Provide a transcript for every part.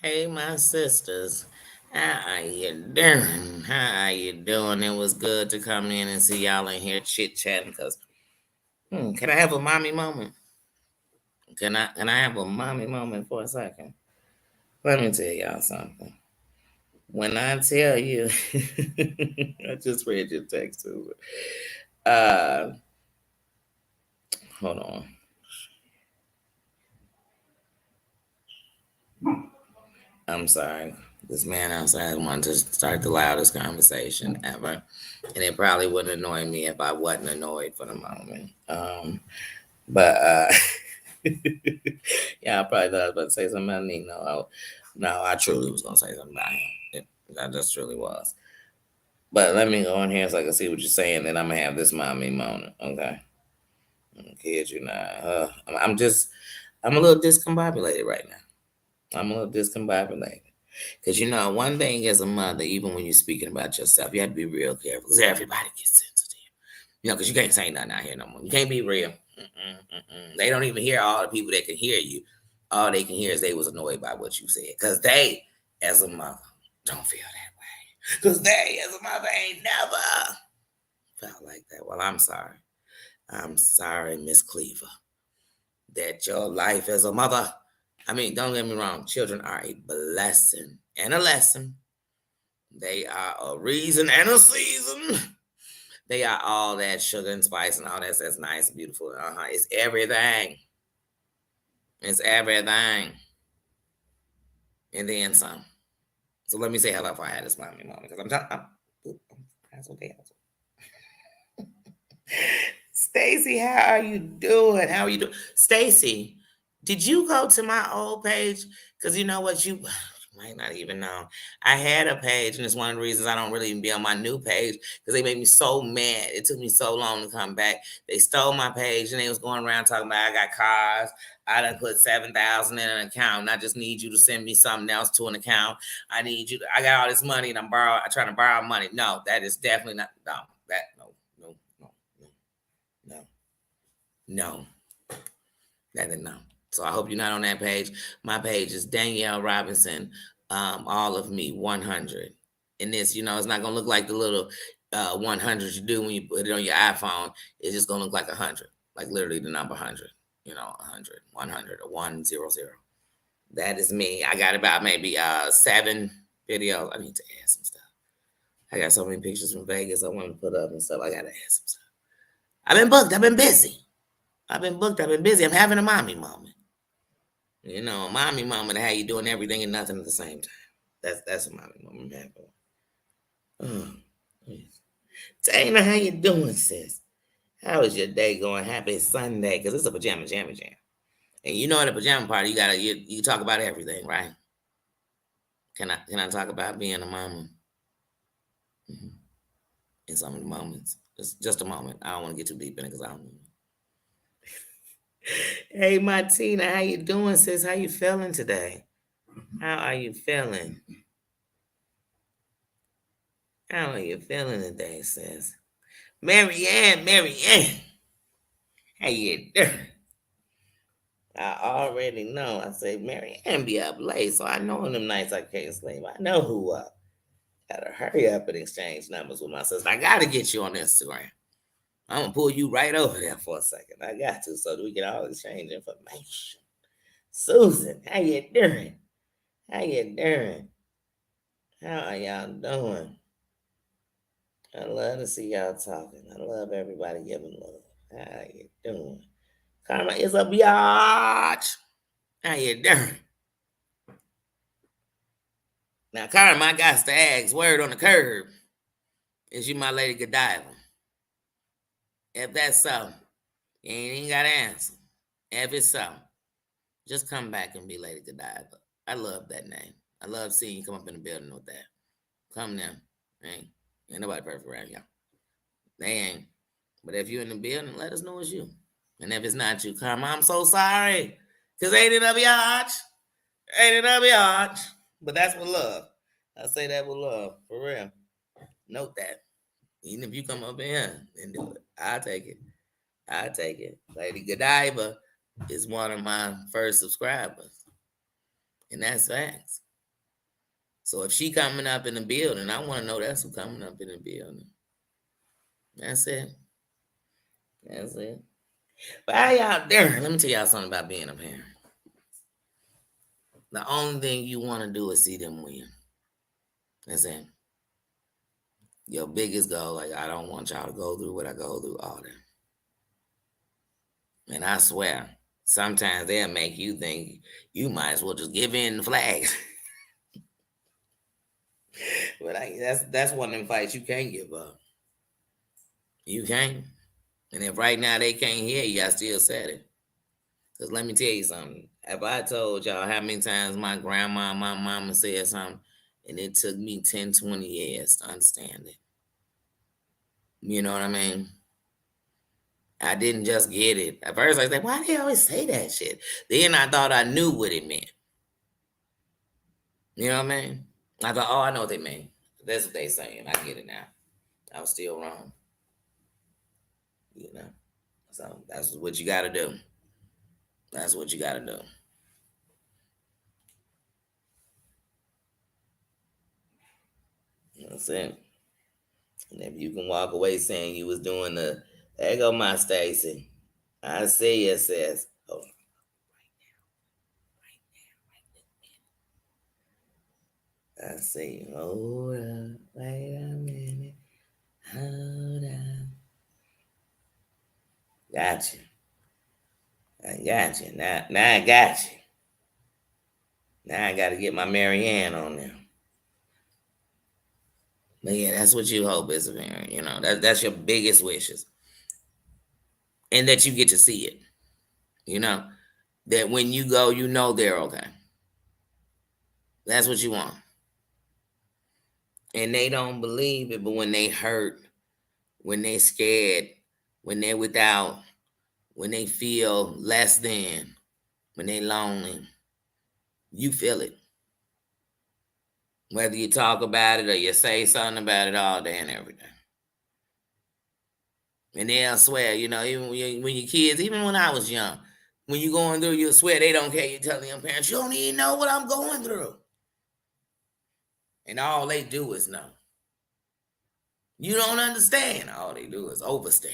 Hey, my sisters. How are you doing? How are you doing? It was good to come in and see y'all in here chit chatting. Can I have a mommy moment? Can I have a mommy moment for a second? Let me tell y'all something. When I tell you, I just read your text too. Uh, Hold on. I'm sorry. This man outside wanted to start the loudest conversation ever. And it probably wouldn't annoy me if I wasn't annoyed for the moment. But yeah, I probably thought I was about to say something about Nino. No, I truly was gonna say something about him. I just truly was. But let me go in here so I can see what you're saying. Then I'm gonna have this mommy moment. Okay, kid, you not. I'm a little discombobulated right now. I'm a little discombobulated. Because one thing as a mother, even when you're speaking about yourself, you have to be real careful because everybody gets sensitive. Because you can't say nothing out here no more. You can't be real. They don't even hear all the people that can hear you. All they can hear is they was annoyed by what you said. Because they, as a mother, don't feel that way. Because they, as a mother, ain't never felt like that. Well, I'm sorry. I'm sorry, Miss Cleaver, that your life as a mother, I mean, don't get me wrong, children are a blessing and a lesson. They are a reason and a season. They are all that sugar and spice and all that's nice, beautiful. It's everything. It's everything. And then some. So let me say hello before I had this mommy moment because I'm so damn. Stacy, how are you doing? How are you doing? Stacy, did you go to my old page? Because you know what, you might not even know. I had a page, and it's one of the reasons I don't really even be on my new page because they made me so mad. It took me so long to come back. They stole my page, and they was going around talking about I got cars. I done put 7,000 in an account, and I just need you to send me something else to an account. I need you. I got all this money, and I'm trying to borrow money. No, that is definitely not. No, no, no, no, no, no. That is no. So I hope you're not on that page. My page is Danielle Robinson, all of me 100. And this, it's not gonna look like the little 100 you do when you put it on your iPhone. It's just gonna look like 100, like literally the number 100. 100, 100, or 100. That is me. I got about maybe 7 videos. I need to add some stuff. I got so many pictures from Vegas I want to put up and stuff. I gotta add some stuff. I've been booked. I've been busy. I've been booked. I've been busy. I'm having a mommy moment. A mommy moment, how you doing everything and nothing at the same time. That's a mommy moment. Oh, yes. Dana, how you doing, sis? How is your day going? Happy Sunday, because it's a pajama jammy jam. And at a pajama party, you talk about everything, right? Can I talk about being a mama? hmm In some of the moments. Just a moment. I don't want to get too deep in it because I don't know. Hey Martina, how you doing, sis? How you feeling today? How are you feeling? How are you feeling today, sis? Marianne, how you doing? I already know. I say Marianne be up late, so I know in them nights I can't sleep. I know who up. Gotta hurry up and exchange numbers with my sister. I gotta get you on Instagram. I'm gonna pull you right over there for a second. I got to, so we can all exchange information. Susan, how you doing? How you doing? How are y'all doing? I love to see y'all talking. I love everybody giving love. How you doing? Karma is a biatch. How you doing? Now, Karma, I got to ask, word on the curb, is you my lady Godiva? If that's so, you ain't even got to answer. If it's so, just come back and be Lady Godiva. I love that name. I love seeing you come up in the building with that. Come now. Ain't nobody perfect around y'all. They ain't. But if you're in the building, let us know it's you. And if it's not you, Karma, I'm so sorry. Because ain't it a biatch? Ain't it a biatch? But that's with love. I say that with love. For real. Note that. Even if you come up in here and do it, I'll take it. I'll take it. Lady Godiva is one of my first subscribers. And that's facts. So if she coming up in the building, I want to know that's who coming up in the building. That's it. That's it. But how y'all there? Let me tell y'all something about being a parent. The only thing you want to do is see them win. That's it. Your biggest goal, like I don't want y'all to go through what I go through all that. And I swear, sometimes they'll make you think you might as well just give in the flags. But that's one of them fights you can't give up. You can't. And if right now they can't hear you, I still said it. Because let me tell you something. If I told y'all how many times my grandma and my mama said something, and it took me 10, 20 years to understand it. You know what I mean? I didn't just get it. At first, I was like, why do they always say that shit? Then I thought I knew what it meant. You know what I mean? I thought, oh, I know what they mean. That's what they saying. I get it now. I was still wrong. You know? So that's what you got to do. That's what you got to do. That's it. And if you can walk away saying you was doing there go my Stacy. I see it, sis. Hold on. I see. Hold up. Wait a minute. Hold up. Gotcha. I got you. Now I got you. Now I got to get my Marianne on there. But yeah, that's what you hope as a parent. You know, that's your biggest wishes. And that you get to see it. You know, that when you go, you know they're okay. That's what you want. And they don't believe it, but when they hurt, when they scared, when they're without, when they feel less than, when they lonely, you feel it. Whether you talk about it or you say something about it all day and every day. And they'll swear, you know, even when your kids, even when I was young, when you're going through, you'll swear they don't care. You tell your parents, you don't even know what I'm going through. And all they do is know. You don't understand. All they do is overstand.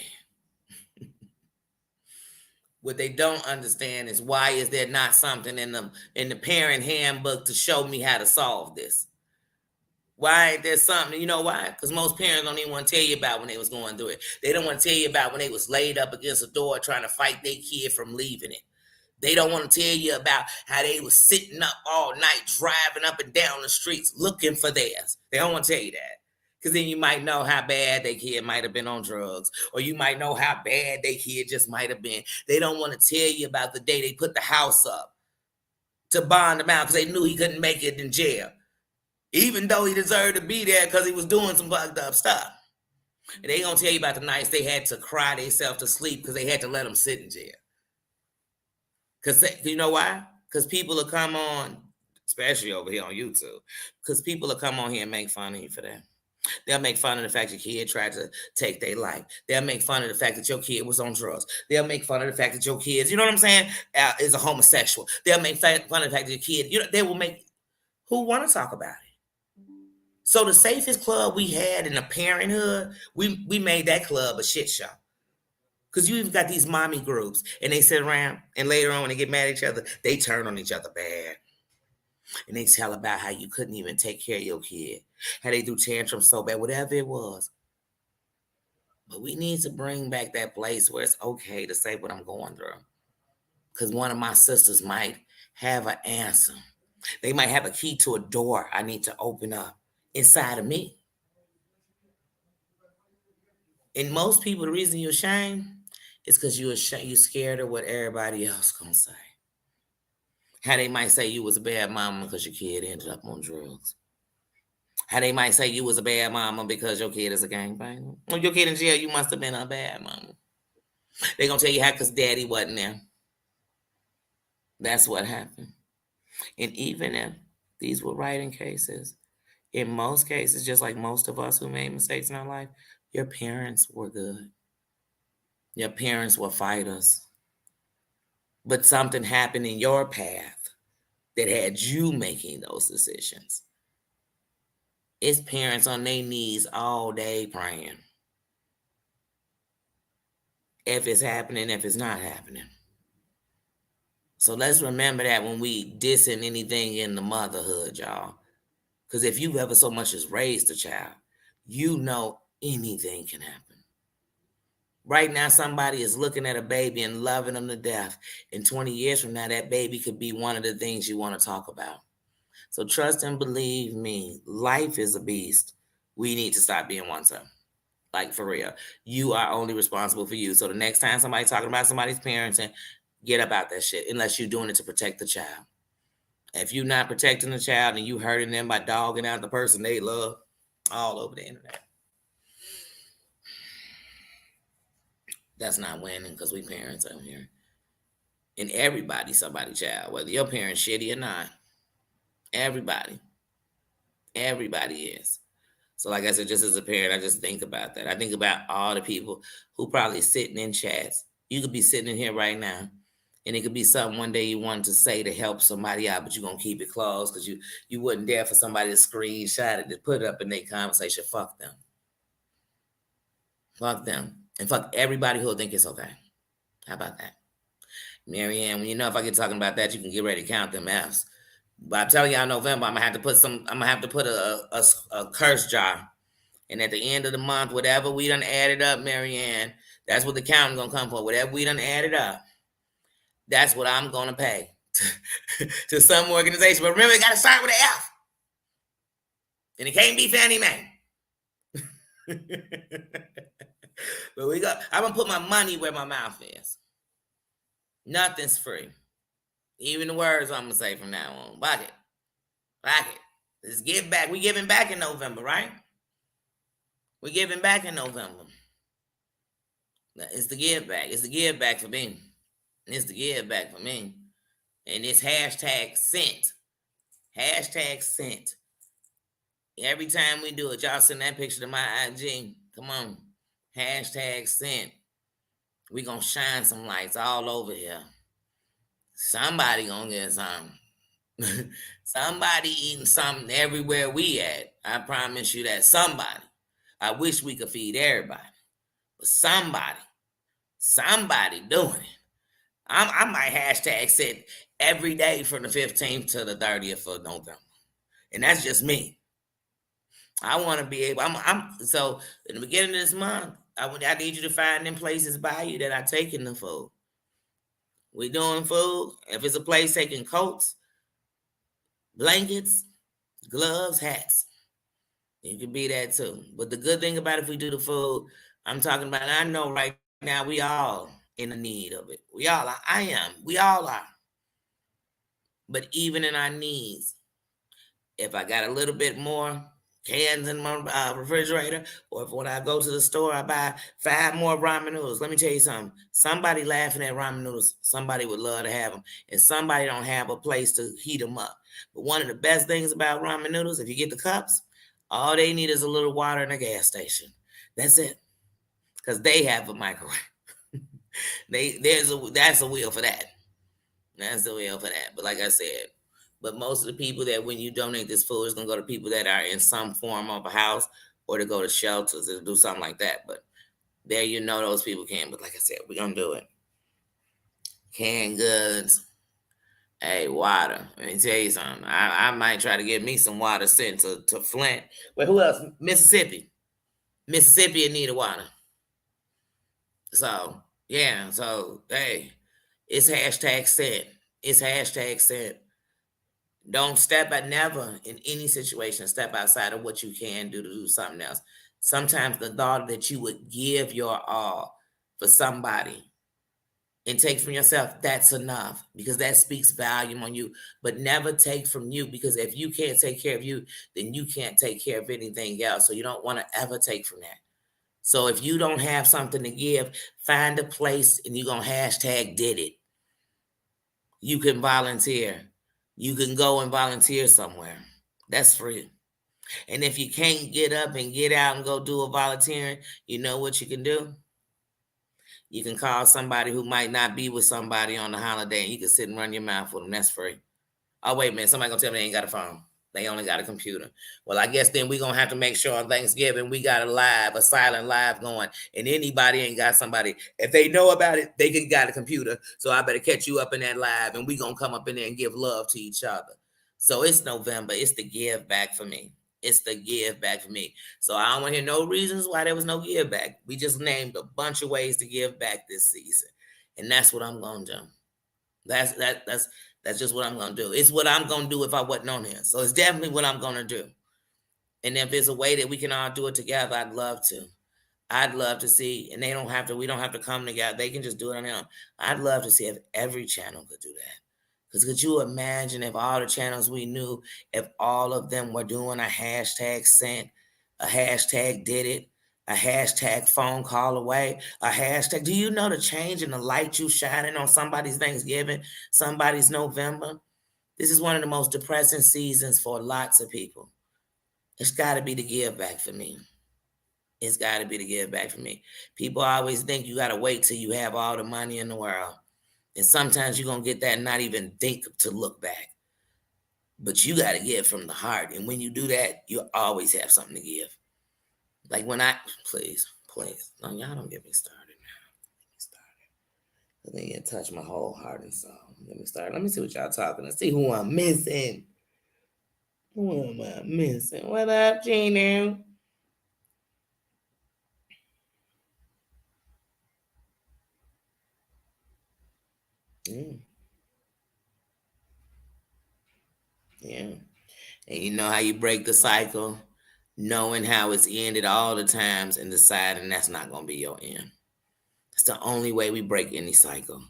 What they don't understand is why is there not something in the parent handbook to show me how to solve this? Why ain't there something? You know why? Because most parents don't even want to tell you about when they was going through it. They don't want to tell you about when they was laid up against a door trying to fight their kid from leaving it. They don't want to tell you about how they was sitting up all night driving up and down the streets looking for theirs. They don't want to tell you that. Because then you might know how bad their kid might have been on drugs. Or you might know how bad their kid just might have been. They don't want to tell you about the day they put the house up to bond him out because they knew he couldn't make it in jail. Even though he deserved to be there because he was doing some fucked up stuff. And they gonna tell you about the nights they had to cry themselves to sleep because they had to let him sit in jail. Because you know why? Because people will come on, especially over here on YouTube, because people will come on here and make fun of you for that. They'll make fun of the fact your kid tried to take their life. They'll make fun of the fact that your kid was on drugs. They'll make fun of the fact that your kids, you know what I'm saying, is a homosexual. They'll make fun of the fact that your kid, you know, they will make, who want to talk about it? So the safest club we had in the parenthood, we made that club a shit show. Because you even got these mommy groups, and they sit around, and later on when they get mad at each other, they turn on each other bad. And they tell about how you couldn't even take care of your kid, how they do tantrums so bad, whatever it was. But we need to bring back that place where it's okay to say what I'm going through. Because one of my sisters might have an answer. They might have a key to a door I need to open up inside of me. And most people, the reason you're ashamed is because you're scared of what everybody else gonna say. How they might say you was a bad mama because your kid ended up on drugs. How they might say you was a bad mama because your kid is a gangbanger. When your kid in jail, you must have been a bad mama. They gonna tell you how because daddy wasn't there. That's what happened. And even if these were writing cases, in most cases, just like most of us who made mistakes in our life, your parents were good. Your parents were fighters. But something happened in your path that had you making those decisions. It's parents on their knees all day praying. If it's happening, if it's not happening. So let's remember that when we dissing anything in the motherhood, y'all. Because if you ever so much as raised a child, you know anything can happen. Right now, somebody is looking at a baby and loving them to death. And 20 years from now, that baby could be one of the things you want to talk about. So trust and believe me, life is a beast. We need to stop being one time. Like, for real. You are only responsible for you. So the next time somebody's talking about somebody's parenting, get about that shit, unless you're doing it to protect the child. If you're not protecting the child and you hurting them by dogging out the person they love all over the internet, that's not winning, because we parents out here. And everybody's somebody's child, whether your parents shitty or not. Everybody. Everybody is. So like I said, just as a parent, I just think about that. I think about all the people who probably sitting in chats. You could be sitting in here right now, and it could be something one day you wanted to say to help somebody out, but you're going to keep it closed because you wouldn't dare for somebody to screenshot it, to put it up in their conversation. Fuck them. Fuck them. And fuck everybody who'll think it's okay. How about that? Marianne, when if I get talking about that, you can get ready to count them F's. But I'm telling y'all, November, I'm gonna have to put a curse jar. And at the end of the month, whatever we done added up, Marianne, that's what the counting gonna come for. Whatever we done added up, that's what I'm gonna pay to some organization. But remember, it gotta start with an F. And it can't be Fannie Mae. But I'm gonna put my money where my mouth is. Nothing's free. Even the words I'm gonna say from now on. Fuck it. Let's give back. We giving back in November, right? We giving back in November. It's the give back. It's the give back for me. It's the give back for me. And it's hashtag sent. Hashtag sent. Every time we do it, y'all send that picture to my IG. Come on. Hashtag sent. We gonna shine some lights all over here. Somebody gonna get something. Somebody eating something everywhere we at. I promise you that. Somebody. I wish we could feed everybody. But somebody doing it. I might hashtag sit every day from the 15th to the 30th of November. And that's just me. I want to be able, so in the beginning of this month, I need you to find them places by you that are taking the food. We doing food. If it's a place taking coats, blankets, gloves, hats, you can be that too. But the good thing about if we do the food, I'm talking about, I know right now we all in the need of it. We all are. I am. We all are. But even in our needs, if I got a little bit more cans in my refrigerator, or if when I go to the store, I buy 5 more ramen noodles. Let me tell you something. Somebody laughing at ramen noodles, somebody would love to have them. And somebody don't have a place to heat them up. But one of the best things about ramen noodles, if you get the cups, all they need is a little water in a gas station. That's it. Because they have a microwave. That's a wheel for that. That's the wheel for that. But like I said, but most of the people that when you donate this food is gonna go to people that are in some form of a house, or to go to shelters or do something like that. But there, those people can. But like I said, we're gonna do it. Canned goods. Hey, water. Let me tell you something. I might try to get me some water sent to Flint. Wait, who else? Mississippi. Mississippi in need of water. So, yeah. So, hey, it's hashtag sent. It's hashtag sent. Don't never in any situation step outside of what you can do to do something else. Sometimes the thought that you would give your all for somebody and take from yourself, that's enough, because that speaks volume on you. But never take from you, because if you can't take care of you, then you can't take care of anything else. So you don't want to ever take from that. So if you don't have something to give, find a place and you're going to hashtag did it. You can volunteer. You can go and volunteer somewhere. That's free. And if you can't get up and get out and go do a volunteering, you know what you can do? You can call somebody who might not be with somebody on the holiday, and you can sit and run your mouth with them. That's free. Oh, wait a minute. Somebody gonna tell me they ain't got a phone. They only got a computer. Well, I guess then we're gonna have to make sure on Thanksgiving we got a silent live going, and anybody ain't got somebody. If they know about it, they can got a computer. So I better catch you up in that live, and we gonna come up in there and give love to each other. So it's November. It's the give back for me. It's the give back for me. So I don't want to hear no reasons why there was no give back. We just named a bunch of ways to give back this season, and that's what I'm gonna do. That's just what I'm gonna do. It's what I'm gonna do if I wasn't on here. So it's definitely what I'm gonna do. And if there's a way that we can all do it together, I'd love to. I'd love to see, and they don't have to. We don't have to come together. They can just do it on their own. I'd love to see if every channel could do that. Because could you imagine if all the channels we knew, if all of them were doing a hashtag sent, a hashtag did it, a hashtag phone call away, a hashtag. Do you know the change in the light you shining on somebody's Thanksgiving, somebody's November? This is one of the most depressing seasons for lots of people. It's got to be the give back for me. It's got to be the give back for me. People always think you got to wait till you have all the money in the world. And sometimes you're going to get that and not even think to look back. But you got to give from the heart. And when you do that, you always have something to give. Like when please. No, y'all don't get me started now. Let me touch my whole heart and soul. Let me start. Let me see what y'all talking. Let's see who I'm missing. Who am I missing? What up, Gino? Yeah. Yeah. And you know how you break the cycle? Knowing how it's ended all the times and deciding that's not going to be your end. It's the only way we break any cycle.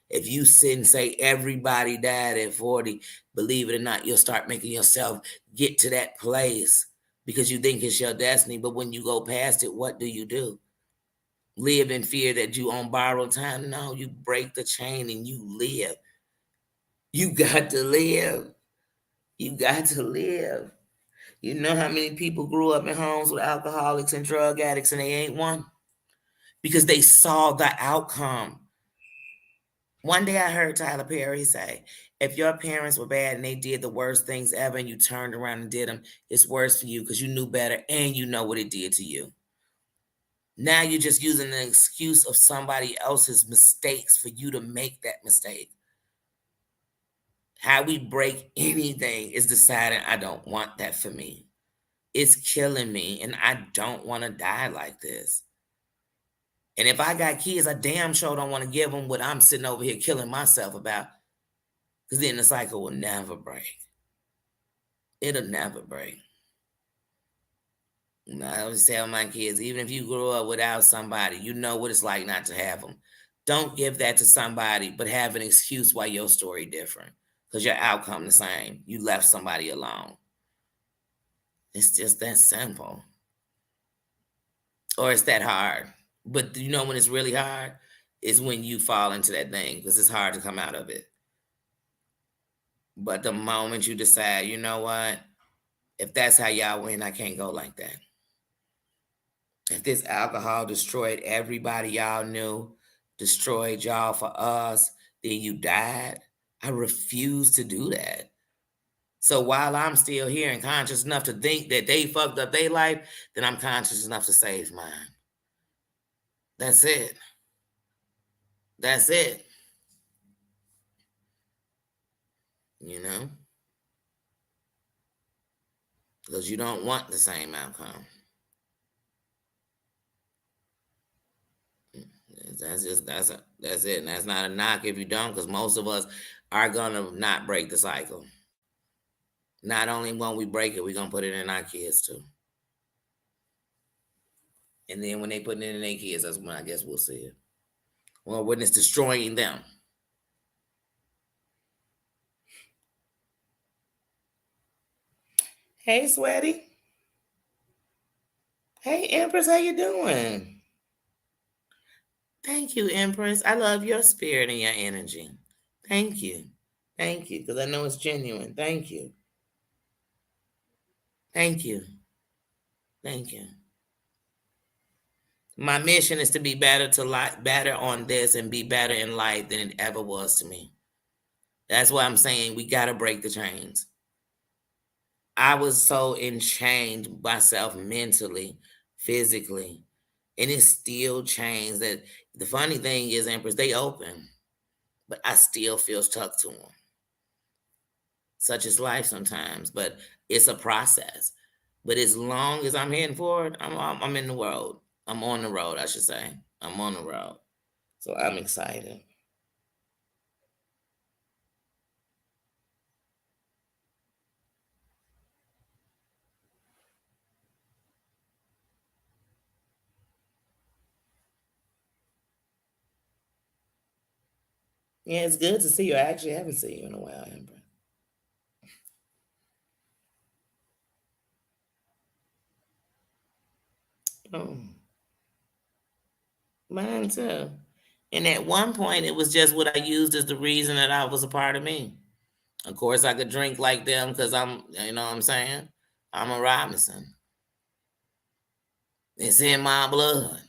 If you sit and say everybody died at 40, believe it or not, you'll start making yourself get to that place because you think it's your destiny. But when you go past it, what do? Live in fear that you on borrowed time? No, you break the chain and you live. You got to live. You got to live. You know how many people grew up in homes with alcoholics and drug addicts and they ain't one? Because they saw the outcome. One day I heard Tyler Perry say, if your parents were bad and they did the worst things ever and you turned around and did them, it's worse for you because you knew better and you know what it did to you. Now you're just using the excuse of somebody else's mistakes for you to make that mistake. How we break anything is deciding I don't want that for me. It's killing me and I don't want to die like this. And if I got kids, I damn sure don't want to give them what I'm sitting over here killing myself about. Because then the cycle will never break. It'll never break. I always tell my kids, even if you grew up without somebody, you know what it's like not to have them. Don't give that to somebody, but have an excuse why your story different. Because your outcome the same. You left somebody alone. It's just that simple. Or it's that hard. But you know when it's really hard? Is when you fall into that thing because it's hard to come out of it. But the moment you decide, you know what? If that's how y'all win, I can't go like that. If this alcohol destroyed everybody y'all knew, destroyed y'all for us, then you died. I refuse to do that. So while I'm still here and conscious enough to think that they fucked up their life, then I'm conscious enough to save mine. That's it. That's it. You know? Because you don't want the same outcome. That's it. And that's not a knock if you don't, because most of us are gonna not break the cycle. Not only when we break it, we're gonna put it in our kids too. And then when they put it in their kids, that's when I guess we'll see it. Well, when it's destroying them. Hey, Sweaty. Hey, Empress, how you doing? Thank you, Empress. I love your spirit and your energy. Thank you. Thank you, because I know it's genuine. Thank you. Thank you. Thank you. My mission is to be better on this and be better in life than it ever was to me. That's why I'm saying we got to break the chains. I was so enchained myself mentally, physically, and it still changed. That the funny thing is, Empress, they open, but I still feel stuck to them. Such is life sometimes, but it's a process. But as long as I'm heading forward, I'm in the road. I'm on the road, I should say. I'm on the road, so I'm excited. Yeah, it's good to see you. I actually haven't seen you in a while, Amber. Oh, mine too. And at one point, it was just what I used as the reason that I was a part of me. Of course, I could drink like them because you know what I'm saying? I'm a Robinson. It's in my blood.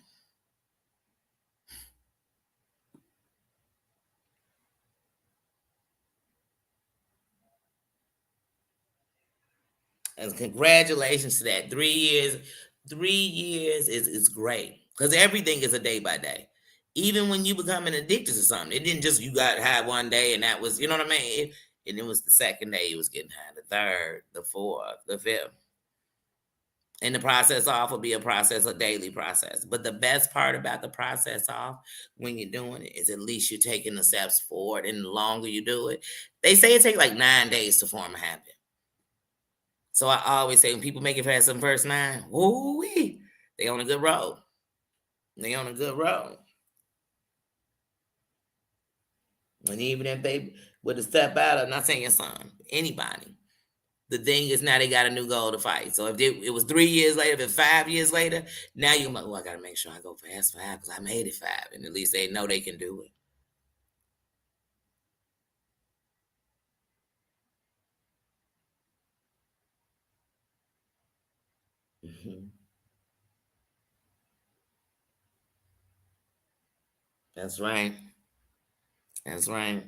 And congratulations to that. 3 years, 3 years is great because everything is a day by day. Even when you becoming addicted to something, it didn't just you got high one day and that was, you know what I mean? And it was the second day you was getting high, the third, the fourth, the fifth. And the process off will be a process, a daily process. But the best part about the process off when you're doing it is at least you're taking the steps forward. And the longer you do it, they say it takes like 9 days to form a habit. So I always say when people make it past the first nine, woo they on a good road. They on a good road. And even if they would have stepped out, I'm not saying your son, anybody. The thing is now they got a new goal to fight. So if it was 3 years later, if it's 5 years later, now you're like, oh, I got to make sure I go past five because I made it five. And at least they know they can do it. Mhm. That's right. That's right.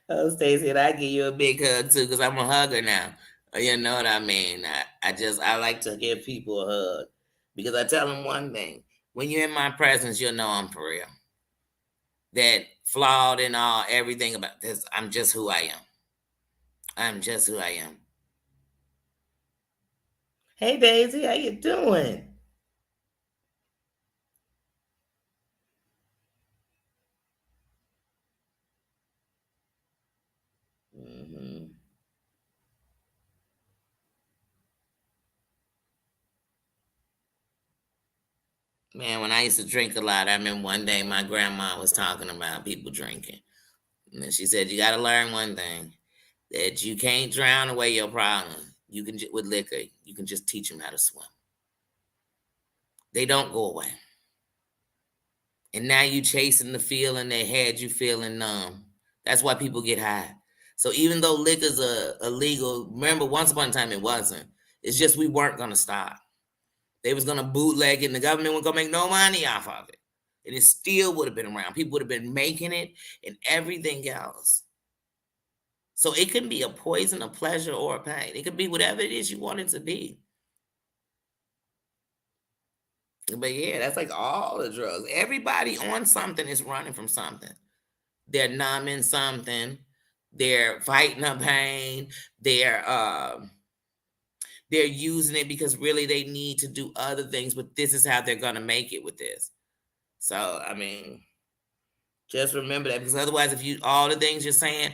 Oh, Stacey, and I give you a big hug too, because I'm a hugger now. You know what I mean? I like to give people a hug because I tell them one thing: when you're in my presence, you'll know I'm for real. That flawed and all, everything about this, I'm just who I am. I'm just who I am. Hey Daisy, how you doing? Hmm. Man, when I used to drink a lot, I remember one day my grandma was talking about people drinking. And she said, you got to learn one thing that you can't drown away your problem. You can, with liquor, you can just teach them how to swim. They don't go away. And now you chasing the feeling that had you feeling numb. That's why people get high. So even though liquor's illegal, remember once upon a time it wasn't. It's just we weren't gonna stop. They was gonna bootleg it and the government wasn't gonna make no money off of it. And it still would have been around. People would have been making it and everything else. So it can be a poison, a pleasure, or a pain. It could be whatever it is you want it to be. But yeah, that's like all the drugs. Everybody on something is running from something. They're numbing something. They're fighting a pain. They're using it because really they need to do other things, but this is how they're gonna make it with this. So I mean, just remember that because otherwise, if you all the things you're saying,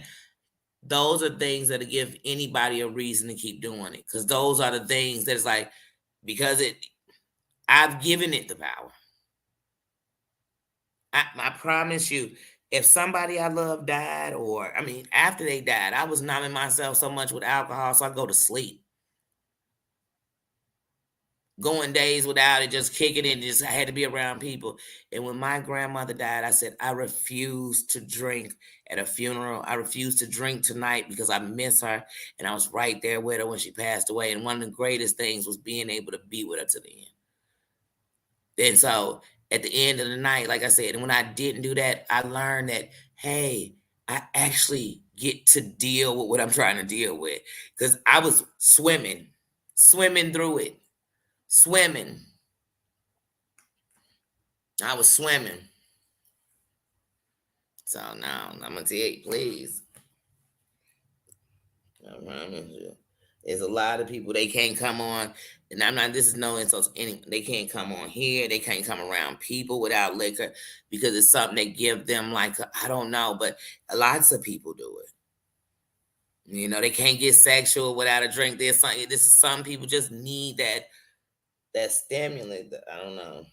those are things that'll give anybody a reason to keep doing it. Because those are the things that's like because I've given it the power. I promise you, if somebody I love died, or I mean, after they died, I was numbing myself so much with alcohol, so I go to sleep. Going days without it, just kicking it, just I had to be around people. And when my grandmother died, I said, I refuse to drink at a funeral. I refuse to drink tonight because I miss her. And I was right there with her when she passed away. And one of the greatest things was being able to be with her to the end. And so at the end of the night, like I said, and when I didn't do that, I learned that, hey, I actually get to deal with what I'm trying to deal with. Because I was swimming through it, swimming. I was swimming. So now I'm gonna tell you, please. I promise you. There's a lot of people they can't come on, and I'm not. This is no insults. Any they can't come on here. They can't come around people without liquor because it's something they give them. Like I don't know, but lots of people do it. You know, they can't get sexual without a drink. There's something. This is some people just need that stimulant. I don't know,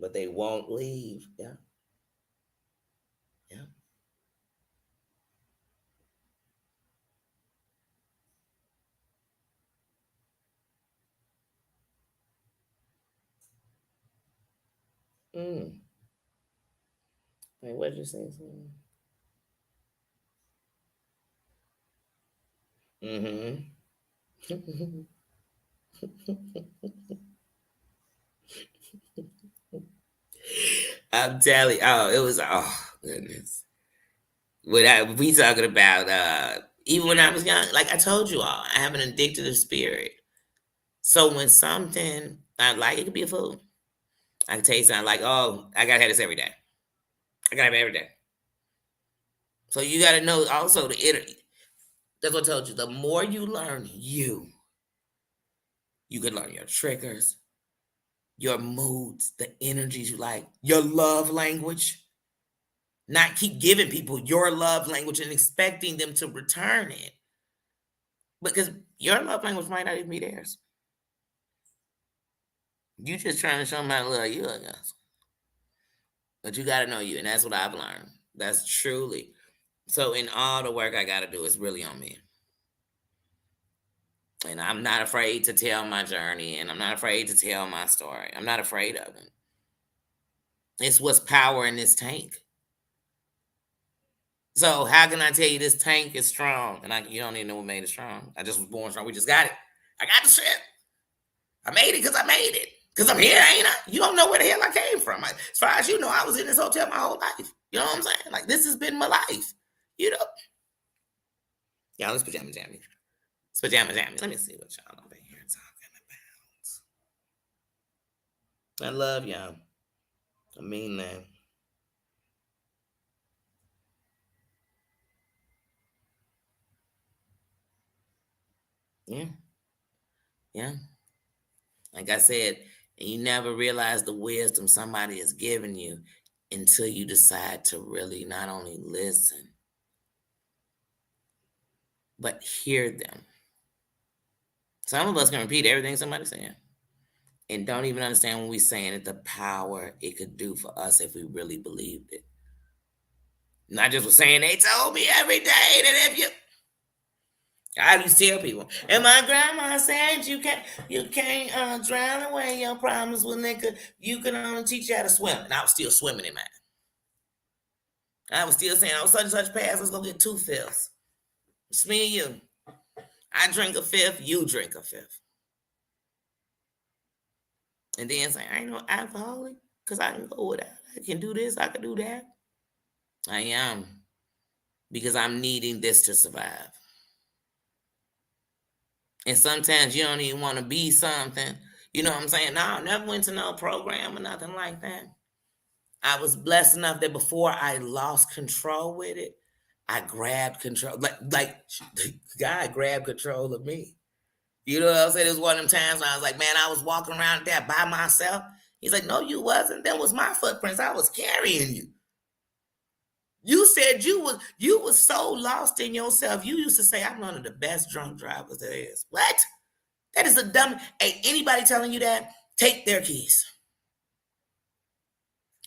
but they won't leave. Yeah, yeah. Mm. Wait, what did you say? Mm-hmm. I'm telling. Oh, it was. Oh goodness. We talking about even when I was young, like I told you all, I have an addictive spirit. So when something I like, it could be a food. I can tell you something like, oh, I gotta have this every day. I gotta have it every day. So you gotta know also that's what I told you. The more you learn you can learn your triggers, your moods, the energies you like, your love language. Not keep giving people your love language and expecting them to return it. Because your love language might not even be theirs. You just trying to show them how to love you, I guess. But you gotta know you, and that's what I've learned. That's truly so. In all the work I gotta do is really on me, and I'm not afraid to tell my journey, and I'm not afraid to tell my story. I'm not afraid of it. It's what's power in this tank. So how can I tell you this tank is strong? And you don't even know what made it strong. I just was born strong. We just got it. I got the shit. I made it because I made it. Because I'm here, ain't I? You don't know where the hell I came from. As far as you know, I was in this hotel my whole life. You know what I'm saying? Like, this has been my life. You know? Y'all, let's Pajama Jammy. It's Pajama Jammy. Let me see what y'all over here talking about. I love y'all. I mean that. Yeah. Yeah. Like I said, and you never realize the wisdom somebody is giving you until you decide to really not only listen, but hear them. Some of us can repeat everything somebody's saying and don't even understand when we're saying it, the power it could do for us if we really believed it. Not just was saying they told me every day that if you I used to tell people, and my grandma said you can't drown away your problems with liquor. You can only teach you how to swim. And I was still swimming in mine. I was still saying, oh, such and such pass, let's go get 2 fifths. It's me and you. I drink a fifth, you drink a fifth. And then say, I ain't no alcoholic, because I can go without. I can do this, I can do that. I am. Because I'm needing this to survive. And sometimes you don't even want to be something. You know what I'm saying? No, I never went to no program or nothing like that. I was blessed enough that before I lost control with it, I grabbed control. Like God grabbed control of me. You know what I'm saying? It was one of them times when I was like, man, I was walking around there by myself. He's like, no, you wasn't. That was my footprints. I was carrying you. You said you was so lost in yourself. You used to say, I'm one of the best drunk drivers there is. What? That is a dumb. Hey, anybody telling you that? Take their keys.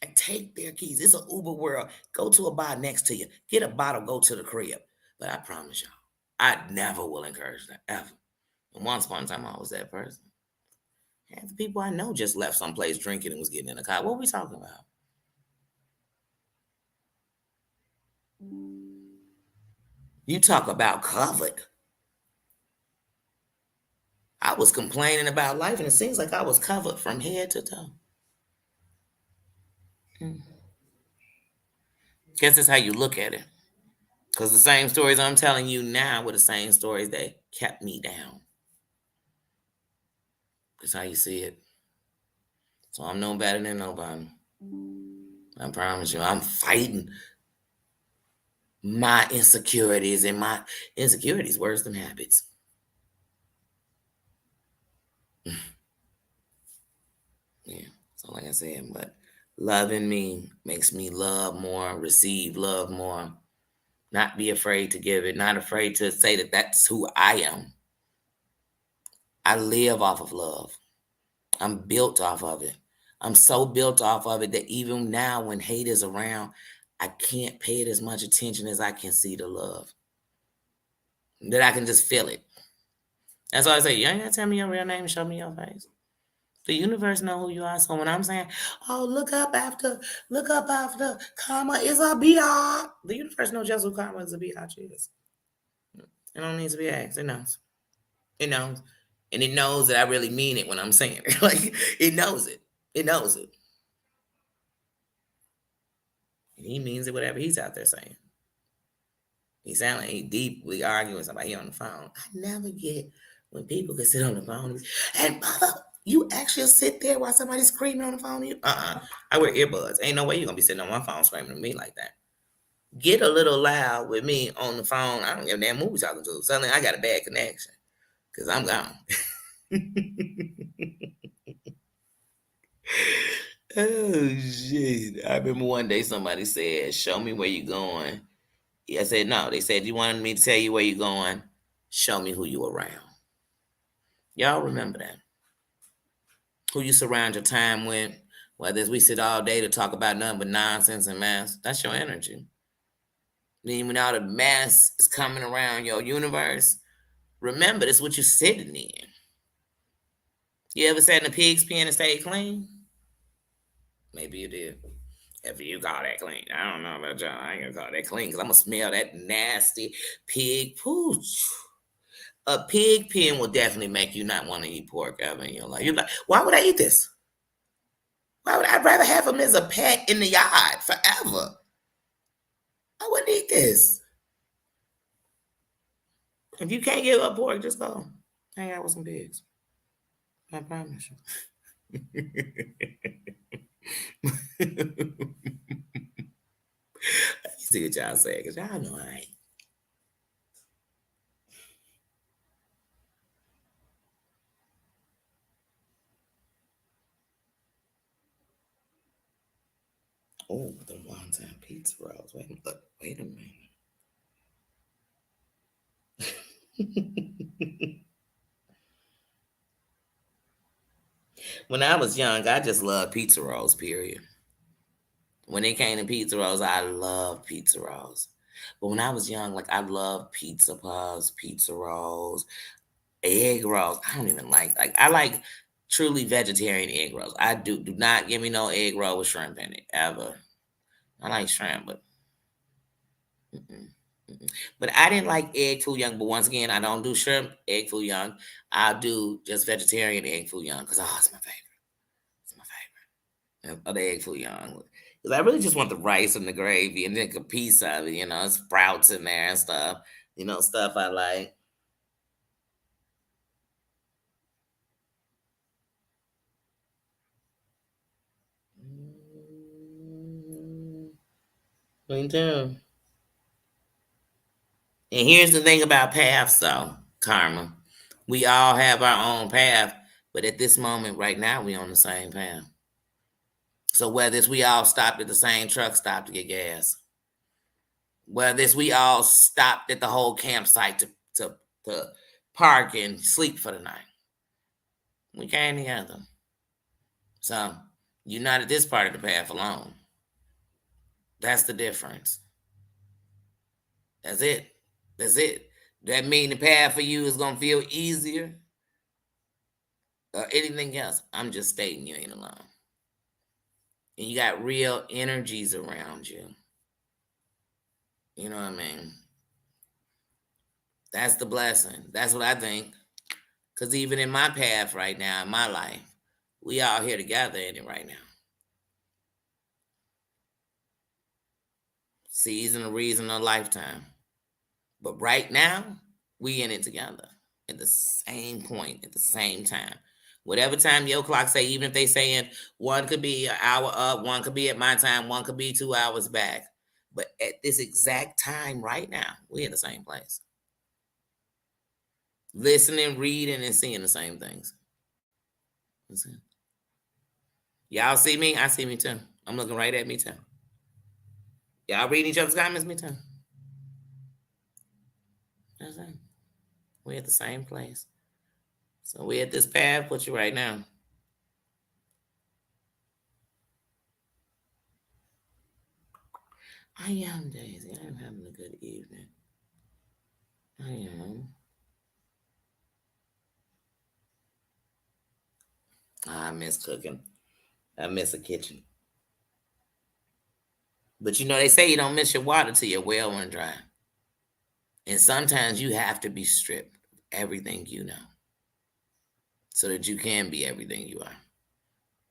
And take their keys. It's an Uber world. Go to a bar next to you. Get a bottle. Go to the crib. But I promise y'all, I never will encourage that ever. And once upon a time, I was that person. Half the people I know just left someplace drinking and was getting in a car. What are we talking about? You talk about covered. I was complaining about life, and it seems like I was covered from head to toe. Mm. Guess that's how you look at it. Because the same stories I'm telling you now were the same stories that kept me down. That's how you see it. So I'm no better than nobody. I promise you, I'm fighting my insecurities, and my insecurities worse than habits. Yeah. So like I said, but loving me makes me love more, receive love more, not be afraid to give it, not afraid to say that that's who I am. I live off of love. I'm built off of it. I'm so built off of it that even now when hate is around, I can't pay it as much attention as I can see the love. That I can just feel it. That's why I say, you ain't gotta tell me your real name and show me your face. The universe know who you are. So when I'm saying, oh, look up after, karma is a biatch. The universe knows just who karma is a biatch is. It don't need to be asked. It knows. It knows. And it knows that I really mean it when I'm saying it. Like, it knows it. It knows it. And he means it, whatever he's out there saying. He sound like he deeply arguing with somebody on the phone. I never get when people can sit on the phone and mother, you actually sit there while somebody's screaming on the phone to you? I wear earbuds. Ain't no way you're gonna be sitting on my phone screaming at me like that. Get a little loud with me on the phone. I don't give a damn who we talking to. Suddenly I got a bad connection. Cause I'm gone. Oh shit. I remember one day somebody said, show me where you going. I said, no. They said, you wanted me to tell you where you're going. Show me who you around. Y'all remember that. Who you surround your time with, whether it's we sit all day to talk about nothing but nonsense and mess. That's your energy. Then when all the mess is coming around your universe, remember this is what you're sitting in. You ever sat in a pig's pen and stayed clean? Maybe you did. If you call that clean. I don't know about y'all. I ain't gonna call that clean because I'm gonna smell that nasty pig pooch. A pig pen will definitely make you not want to eat pork ever in your life. You're like, why would I eat this? Why would I rather have him as a pet in the yard forever? I wouldn't eat this. If you can't give up pork, just go hang out with some pigs. I promise you. You see what y'all say, because y'all know I ain't. Oh, the one time pizza rolls. Wait a minute. When I was young, I just loved pizza rolls, period. When it came to pizza rolls, I loved pizza rolls. But when I was young, like I loved pizza puffs, pizza rolls, egg rolls. I don't even like I like truly vegetarian egg rolls. I do not give me no egg roll with shrimp in it ever. I like shrimp, but mm-mm, mm-mm. But I didn't like egg foo young. But once again, I don't do shrimp egg foo young. I do just vegetarian egg foo young because it's my favorite. It's my favorite. Of the egg foo young. Because I really just want the rice and the gravy and then a piece of it, sprouts in there and stuff. Stuff I like. Mm, Me too. And here's the thing about paths, though, Karma. We all have our own path, but at this moment, right now, we on the same path. So whether it's we all stopped at the same truck stop to get gas, whether it's we all stopped at the whole campsite to park and sleep for the night, we came together. So you're not at this part of the path alone. That's the difference. That's it. That's it. That mean the path for you is gonna feel easier or anything else. I'm just stating you ain't alone. And you got real energies around you. You know what I mean? That's the blessing. That's what I think. Because even in my path right now, in my life, we all here together in it right now. Season, a reason, a lifetime. But right now, we in it together at the same point, at the same time. Whatever time your clock say, even if they saying one could be an hour up, one could be at my time, one could be 2 hours back. But at this exact time right now, we in the same place. Listening, reading, and seeing the same things. That's it. Y'all see me? I see me too. I'm looking right at me too. Y'all reading each other's comments? Me too. That's it. We at the same place. So we at this path with you right now. I am, Daisy. I am having a good evening. I am. I miss cooking. I miss a kitchen. But you know, they say you don't miss your water till your well run dry. And sometimes you have to be stripped of everything you know so that you can be everything you are.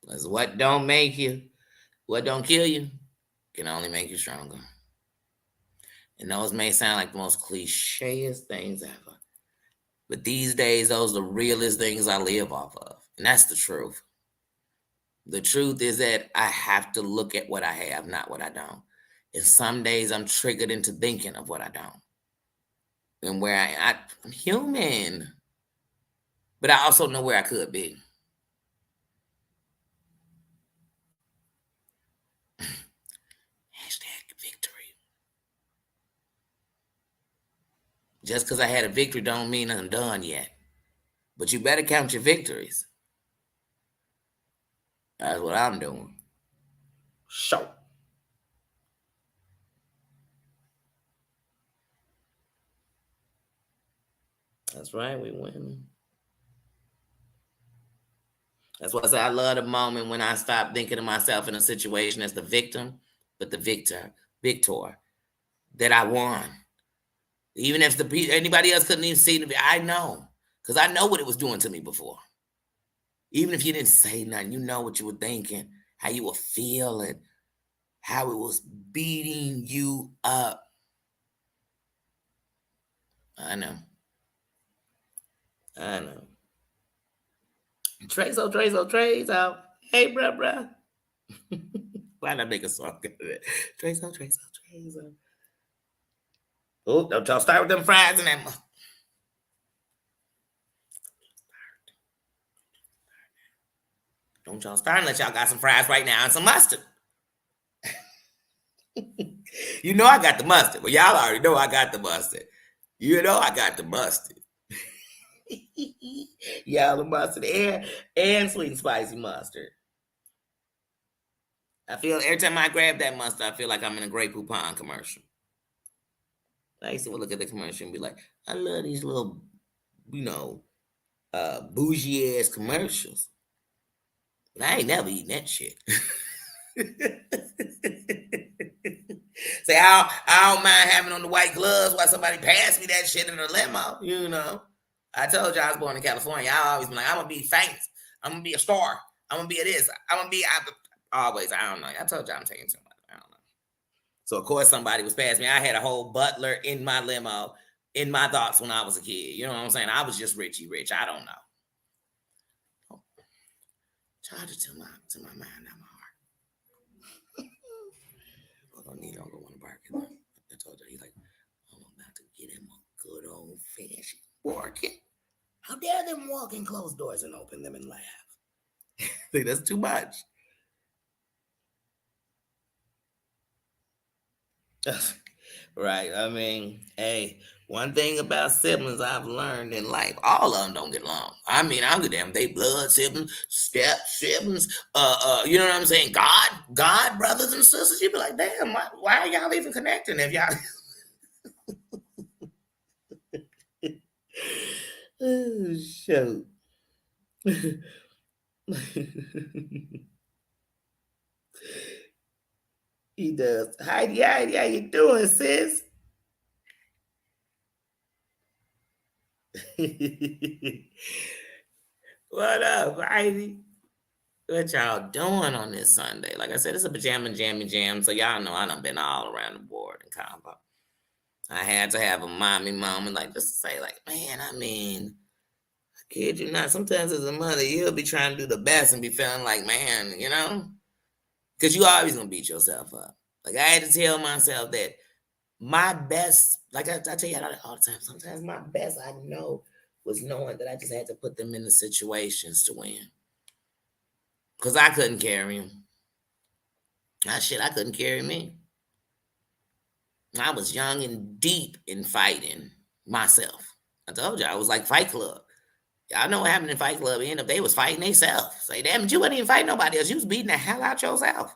Because what don't kill you, can only make you stronger. And those may sound like the most clicheest things ever. But these days, those are the realest things I live off of. And that's the truth. The truth is that I have to look at what I have, not what I don't. And some days I'm triggered into thinking of what I don't. And I'm human. But I also know where I could be. Hashtag victory. Just because I had a victory don't mean I'm done yet. But you better count your victories. That's what I'm doing. So. That's right, we win. That's why I say I love the moment when I stop thinking of myself in a situation as the victim, but the victor, that I won. Even if anybody else couldn't even see it, I know, because I know what it was doing to me before. Even if you didn't say nothing, you know what you were thinking, how you were feeling, how it was beating you up. I know. I know. Trazo. Hey, bruh. Why not make a song out of it? Trazo. Oh, don't y'all start with them fries and that. Don't y'all start unless y'all got some fries right now and some mustard. You know I got the mustard. Well, y'all already know I got the mustard. You know I got the mustard. Y'all the mustard and sweet and spicy mustard. I feel every time I grab that mustard, I feel like I'm in a Grey Poupon commercial. I used to look at the commercial and be like, I love these little, bougie ass commercials. But I ain't never eating that shit. Say I don't mind having on the white gloves while somebody pass me that shit in a limo, I told you I was born in California. I always been like, I'm gonna be famous. I'm gonna be a star. I'm gonna be a this. I'm gonna be always. I don't know. I told you I'm taking too much. I don't know. So of course somebody was passing me. I had a whole butler in my limo in my thoughts when I was a kid. You know what I'm saying? I was just Richie Rich. I don't know. Charge it to my mind, not my heart. Don't go on the bark. I told you he's like, I'm about to get him a good old fashioned working. How dare them walk in closed doors and open them and laugh? I think that's too much. Right. I mean, hey, one thing about siblings I've learned in life, all of them don't get along. I mean, I don't give a damn. They blood siblings, step siblings, you know what I'm saying? God brothers and sisters. You be like, damn, why are y'all even connecting if y'all oh shoot. He does. Heidi, how you doing, sis? What up, Heidi? What y'all doing on this Sunday? Like I said, it's a pajama jammy jam, so y'all know I done been all around the board in combo. I had to have a mommy moment, like just to say, like, man, I mean, I kid you not. Sometimes as a mother, you'll be trying to do the best and be feeling like, man, because you always gonna beat yourself up. Like I had to tell myself that my best, like I tell you all the time, sometimes my best I know was knowing that I just had to put them in the situations to win. Because I couldn't carry him. I couldn't carry me. I was young and deep in fighting myself. I told you I was like Fight Club. Y'all know what happened in Fight Club. End up they was fighting themselves. Say, damn it, you wasn't even fighting nobody else. You was beating the hell out yourself.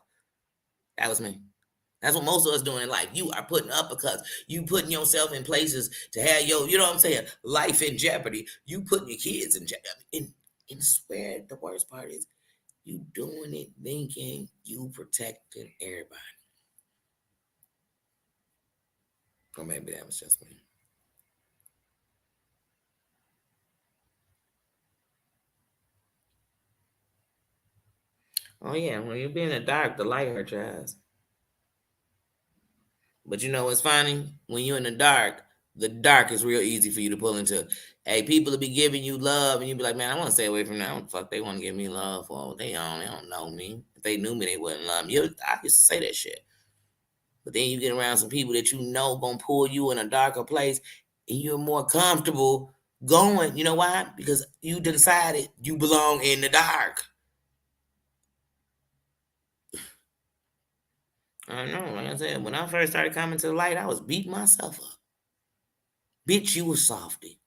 That was me. That's what most of us doing in life. You are putting uppercuts. You putting yourself in places to have your, you know what I'm saying, life in jeopardy. You putting your kids in jeopardy. And swear the worst part is you doing it thinking you protecting everybody. Or maybe that was just me. Oh yeah, when you be in the dark, the light hurts your eyes. But you know what's funny? When you're in the dark is real easy for you to pull into. Hey, people will be giving you love, and you be like, man, I want to stay away from that. What the fuck they want to give me love for? They don't know me. If they knew me, they wouldn't love me. I used to say that shit. But then you get around some people that you know gonna pull you in a darker place, and you're more comfortable going. You know why? Because you decided you belong in the dark. I know, like I said, when I first started coming to the light, I was beating myself up. Bitch, you a softy.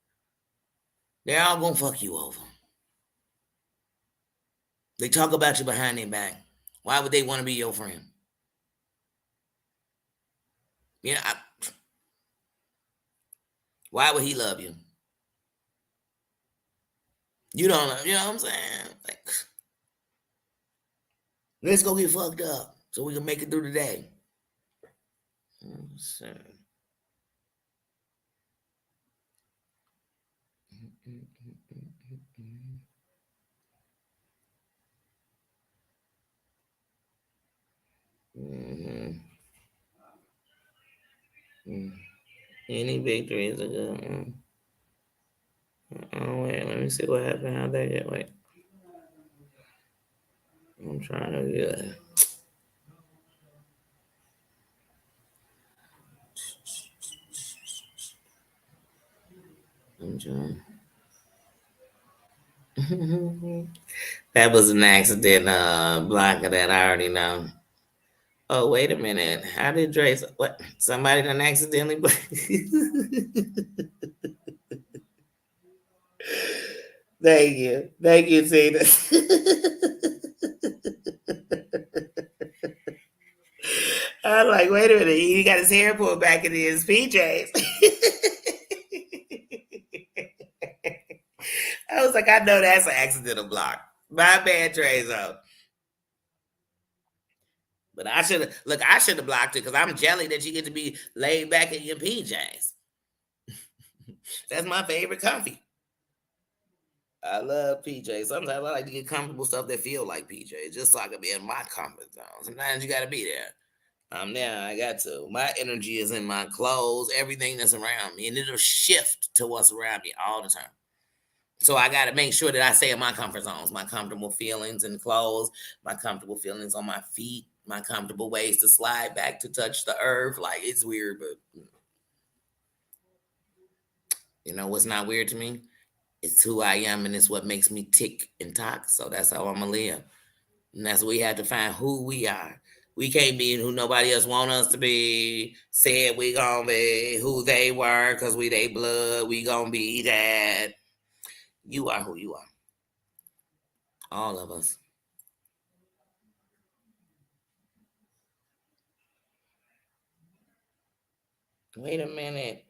They're all gonna fuck you over. They talk about you behind their back. Why would they want to be your friend? You know, why would he love you? You don't know. You know what I'm saying? Like, let's go get fucked up so we can make it through the day. So, mhm. Mm. Any victory is a good one. Oh wait, let me see what happened. How that get? Wait, I'm trying to get. I'm trying. That was an accident blocker that I already know. Oh, wait a minute. How did Dre? What? Somebody done accidentally. Thank you. Thank you, Tina. I'm like, wait a minute. He got his hair pulled back into his PJs. I was like, I know that's an accidental block. My bad, Trezo. But I should have look. I should have blocked it because I'm jelly that you get to be laid back in your PJs. That's my favorite comfy. I love PJs. Sometimes I like to get comfortable stuff that feel like PJs, just so I can be in my comfort zone. Sometimes you got to be there. I'm there. I got to. My energy is in my clothes, everything that's around me, and it'll shift to what's around me all the time. So I got to make sure that I stay in my comfort zones, my comfortable feelings in clothes, my comfortable feelings on my feet, my comfortable ways to slide back to touch the earth. Like it's weird, but you know what's not weird to me? It's who I am, and it's what makes me tick and tock. So that's how I'm gonna live, and that's what we have to find who we are. We can't be who nobody else want us to be. Said we gonna be who they were because we they blood. We gonna be that. You are who you are. All of us. Wait a minute.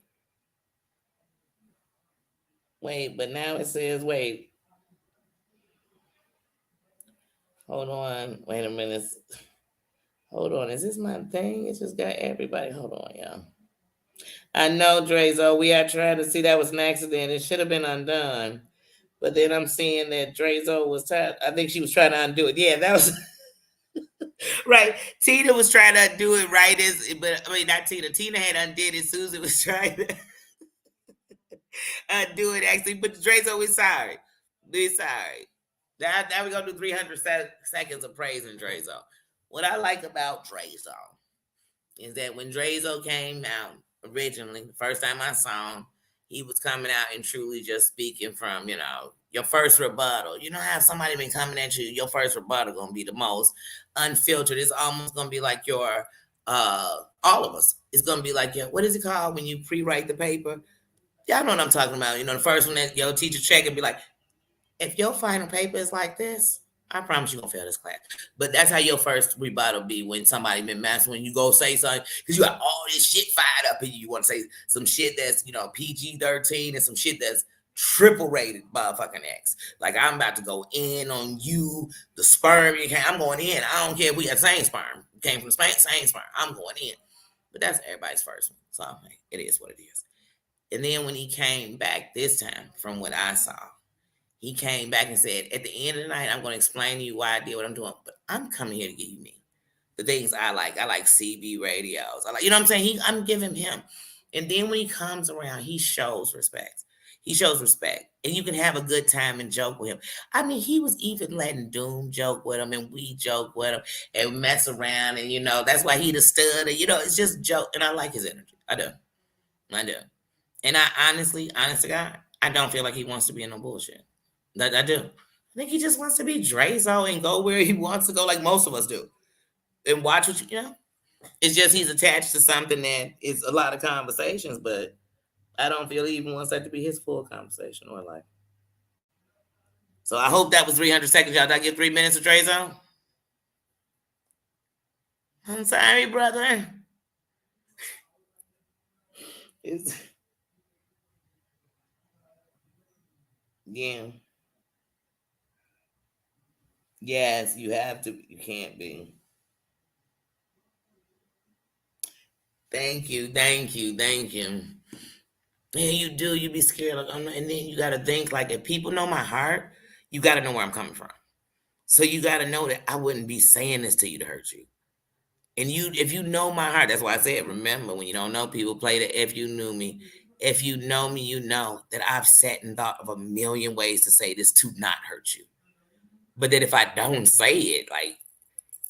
Wait, but now it says wait. Hold on. Wait a minute. Hold on. Is this my thing? It just got everybody. Hold on, y'all. I know, Drezo. We are trying to see that was an accident. It should have been undone. But then I'm seeing that Drezo was trying. I think she was trying to undo it. Yeah, that was right. Tina was trying to undo it right as, but I mean not Tina. Tina had undid it. Susan was trying to undo it actually. But Drezo is sorry. He's sorry. Now we're gonna do 300 seconds of praising Drezo. What I like about Drezo is that when Drezo came out originally, the first time I saw him, he was coming out and truly just speaking from, your first rebuttal. You know how somebody been coming at you, your first rebuttal gonna be the most unfiltered. It's almost gonna be like your all of us. It's gonna be like your, what is it called when you pre-write the paper? Y'all know what I'm talking about. The first one that your teacher check and be like, if your final paper is like this, I promise you're gonna fail this class. But that's how your first rebuttal be when somebody been messing, when you go say something, because you got all this shit fired up and you want to say some shit that's, PG-13 and some shit that's triple rated motherfucking X. Like I'm about to go in on you, the sperm you came, I'm going in. I don't care if we got the same sperm. Came from the same sperm. I'm going in. But that's everybody's first one. So it is what it is. And then when he came back this time, from what I saw, he came back and said, at the end of the night, I'm going to explain to you why I did what I'm doing, but I'm coming here to give you me. The things I like. I like CB radios. I like, you know what I'm saying? I'm giving him. And then when he comes around, he shows respect. He shows respect. And you can have a good time and joke with him. I mean, he was even letting Doom joke with him and we joke with him and mess around. And, that's why he the stud. And, it's just joke. And I like his energy. I do. I do. And I honestly, honest to God, I don't feel like he wants to be in no bullshit. I do. I think he just wants to be Drezo and go where he wants to go, like most of us do, and watch what It's just he's attached to something that is a lot of conversations, but I don't feel he even wants that to be his full conversation or life. So I hope that was 300 seconds, y'all. Did I get 3 minutes of Drezo? I'm sorry, brother. It's yeah. Yes, you have to. You can't be. Thank you, thank you, thank you. Yeah, you do. You be scared, like, and then you got to think like if people know my heart, you got to know where I'm coming from. So you got to know that I wouldn't be saying this to you to hurt you. And if you know my heart, that's why I said, remember, when you don't know people, play the if you knew me. If you know me, you know that I've sat and thought of a million ways to say this to not hurt you. But that if I don't say it, like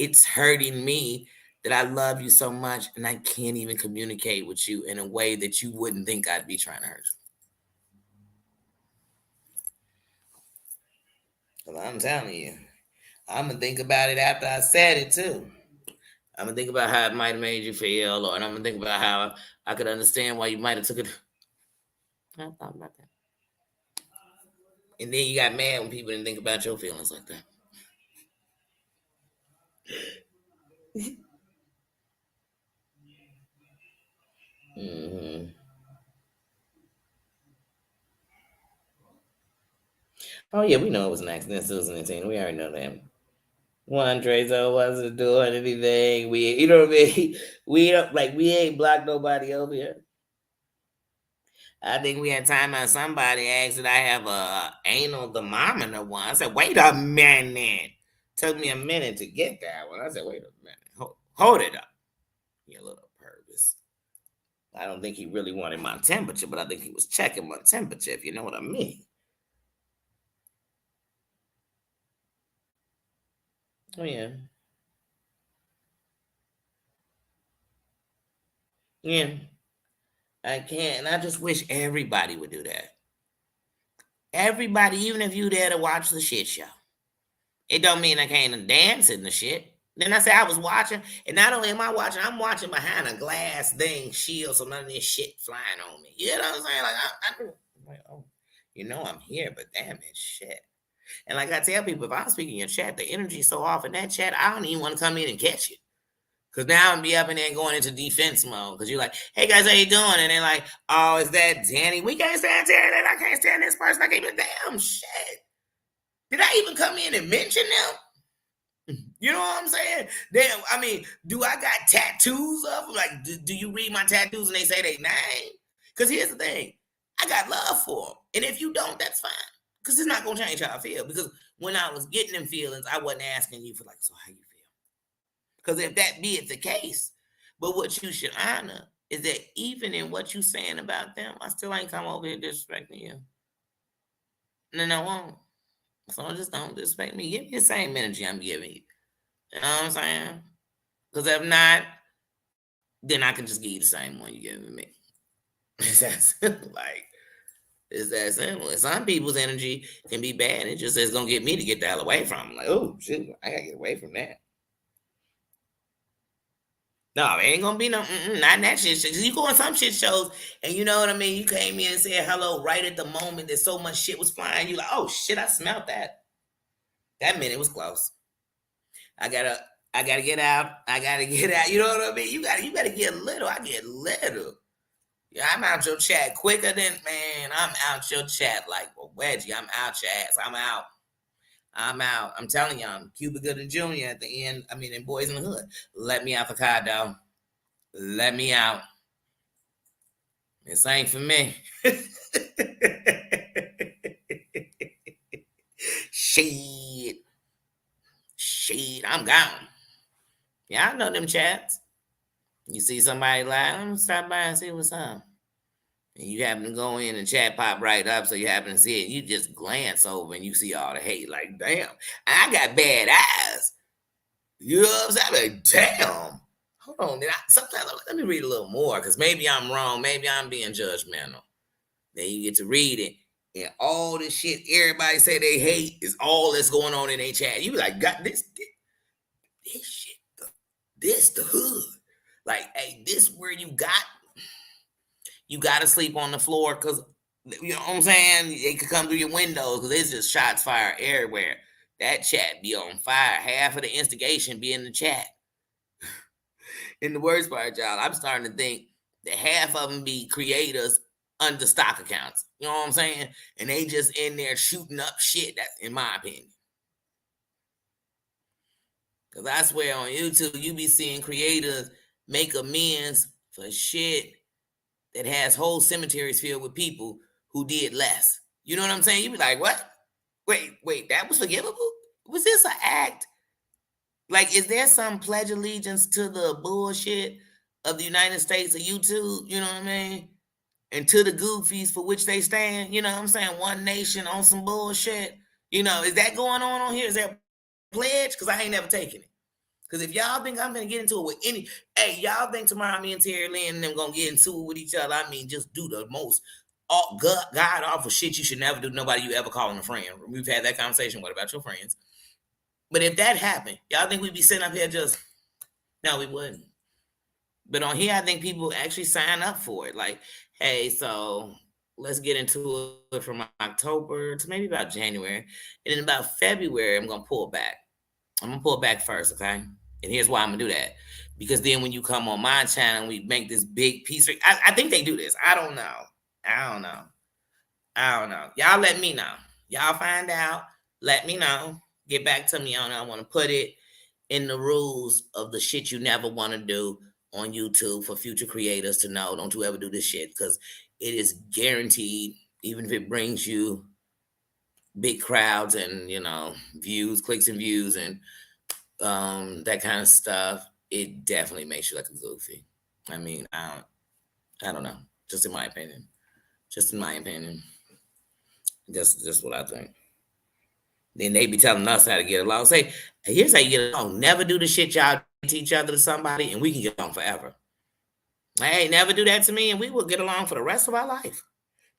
it's hurting me that I love you so much and I can't even communicate with you in a way that you wouldn't think I'd be trying to hurt you. Well, I'm telling you, I'm gonna think about it after I said it too. I'm gonna think about how it might have made you feel, and I'm gonna think about how I could understand why you might have took it. I thought about that. And then you got mad when people didn't think about your feelings like that. Hmm. Oh yeah, we know it was an accident, Susan and Tina. We already know that. Juan Trezo wasn't doing anything. You know what I mean? We don't like we ain't blocked nobody over here. I think we had time out. Somebody asked that I have a anal thermometer one. I said, wait a minute. Took me a minute to get that one. I said, wait a minute. Hold it up. You little purpose. I don't think he really wanted my temperature, but I think he was checking my temperature, if you know what I mean. Oh, yeah. Yeah. I can't. And I just wish everybody would do that. Everybody, even if you there to watch the shit show. It don't mean I can't dance in the shit. Then I say I was watching, and not only am I watching, I'm watching behind a glass thing shield, so none of this shit flying on me. You know what I'm saying? Like I'm like, oh, I'm here, but damn it, shit. And like I tell people, if I'm speaking in your chat, the energy is so off in that chat, I don't even want to come in and catch it. Cause now I'm be up in there going into defense mode. Cause you're like, hey guys, how you doing? And they're like, oh, is that Danny? We can't stand Danny, and I can't stand this person. I can't even damn shit. Did I even come in and mention them? You know what I'm saying? Damn, I mean, do I got tattoos of them? Like, do you read my tattoos and they say they name? Because here's the thing, I got love for them. And if you don't, that's fine. Because it's not gonna change how I feel. Because when I was getting them feelings, I wasn't asking you for like, so how you feel? Because if that be it the case, but what you should honor is that even in what you saying about them, I still ain't come over here disrespecting you. And then I won't. So just don't disrespect me. Give me the same energy I'm giving you. You know what I'm saying? Because if not, then I can just give you the same one you're giving me. It's that simple. Like, it's that simple. And some people's energy can be bad. It just is gonna get me to get the hell away from them. Like, oh shit, I gotta get away from that. No, it ain't gonna be no not in that shit. You go on some shit shows, and you know what I mean. You came in and said hello right at the moment that so much shit was flying. You like, oh shit, I smelled that. That minute was close. I gotta, I gotta get out. I gotta get out. You know what I mean? You better get little. I get little. Yeah, I'm out your chat quicker than man. I'm out your chat like a wedgie. I'm out your ass. I'm out. I'm out. I'm telling you, I'm Cuba Gooding Jr. at the end. I mean, in Boys in the Hood. Let me out the car, though. Let me out. This ain't for me. Shit. Shit. I'm gone. Yeah, I know them chats. You see somebody like, let me stop by and see what's up. And you happen to go in and chat pop right up, so you happen to see it. You just glance over and you see all the hate. Like, damn, I got bad eyes. You know what I'm saying? Like, damn. Hold on. Sometimes let me read a little more because maybe I'm wrong. Maybe I'm being judgmental. Then you get to read it, and all the shit everybody say they hate is all that's going on in their chat. You be like, got this shit, this the hood. Like, hey, this where you got to sleep on the floor because you know what I'm saying? It could come through your windows because there's just shots fired everywhere. That chat be on fire. Half of the instigation be in the chat. And the worst part, y'all, I'm starting to think that half of them be creators under stock accounts. You know what I'm saying? And they just in there shooting up shit. That's in my opinion. Because I swear on YouTube, you be seeing creators make amends for shit that has whole cemeteries filled with people who did less. You know what I'm saying? You be like, what? Wait, that was forgivable? Was this an act? Like, is there some pledge allegiance to the bullshit of the United States of YouTube? You know what I mean? And to the goofies for which they stand, you know what I'm saying? One nation on some bullshit. You know, is that going on here? Is there a pledge? Because I ain't never taken it. Because if y'all think I'm gonna get into it with any, hey, y'all think tomorrow me and Terry Lynn and them gonna get into it with each other? I mean, just do the most god awful shit you should never do to nobody you ever calling a friend. We've had that conversation. What about your friends? But if that happened, y'all think we'd be sitting up here just no, we wouldn't. But on here, I think people actually sign up for it. Like, hey, so let's get into it from October to maybe about January. And then about February, I'm gonna pull back. I'm gonna pull back first, okay? And here's why I'm gonna do that. Because then when you come on my channel, we make this big piece. I think they do this. I don't know. I don't know. I don't know. Y'all let me know. Y'all find out. Let me know. Get back to me on it. I want to put it in the rules of the shit you never want to do on YouTube for future creators to know. Don't you ever do this shit because it is guaranteed, even if it brings you big crowds and views, clicks and views and that kind of stuff, it definitely makes you like a goofy. I mean, I don't know. Just in my opinion. Just in my opinion. That's what I think. Then they be telling us how to get along. Say, here's how you get along. Never do the shit y'all to each other to somebody, and we can get along forever. Hey, never do that to me, and we will get along for the rest of our life.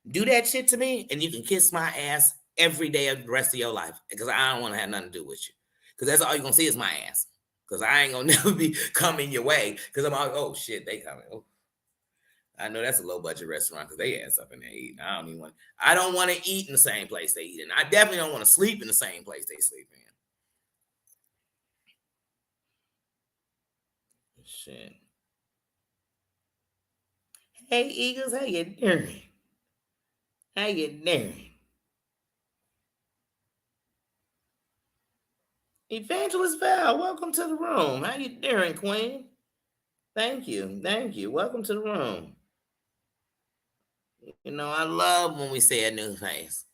Do that shit to me, and you can kiss my ass every day of the rest of your life because I don't want to have nothing to do with you. Because that's all you're going to see is my ass. Because I ain't going to never be coming your way because I'm like, oh, shit, they coming. Oh. I know that's a low budget restaurant because they ass up in there eating. I don't want to eat in the same place they eat in. I definitely don't want to sleep in the same place they sleep in. Shit. Hey, Eagles, how you doing? How you doing? Evangelist Val, welcome to the room. How you doing, Queen? Thank you. Thank you. Welcome to the room. I love when we see a new face.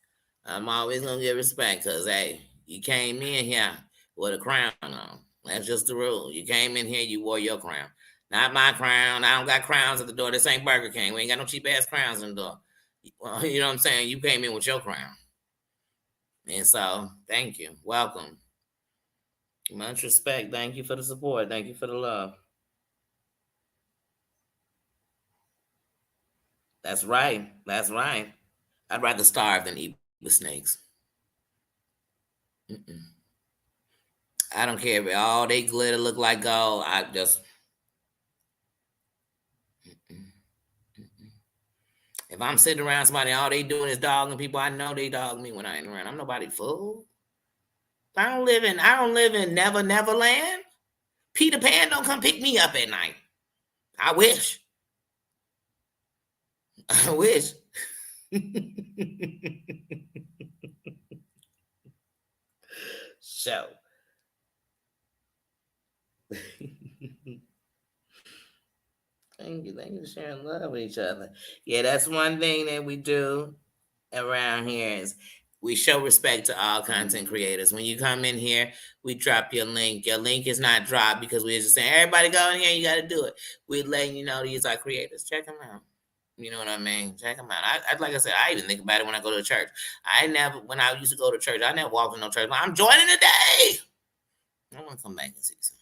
I'm always gonna give respect because hey, you came in here with a crown on. That's just the rule. You came in here, you wore your crown. Not my crown. I don't got crowns at the door. This ain't Burger King. We ain't got no cheap ass crowns in the door. Well, you know what I'm saying? You came in with your crown. And so, thank you. Welcome. Much respect. Thank you for the support. Thank you for the love. That's right. That's right. I'd rather starve than eat with snakes. Mm-mm. I don't care if all they glitter look like gold. I just mm-mm, mm-mm. If I'm sitting around somebody, all they doing is dogging people. I know they dog me when I ain't around. I'm nobody fool. I don't live in Never Land. Peter Pan don't come pick me up at night. I wish. I wish. So thank you for sharing love with each other. Yeah, that's one thing that we do around here is we show respect to all content creators. When you come in here, we drop your link. Your link is not dropped because we're just saying everybody go in here. You got to do it. We're letting you know these are creators. Check them out. You know what I mean? Check them out. I like I said, I even think about it when I go to church. When I used to go to church, I never walked in no church. I'm joining today. I want to come back and see something.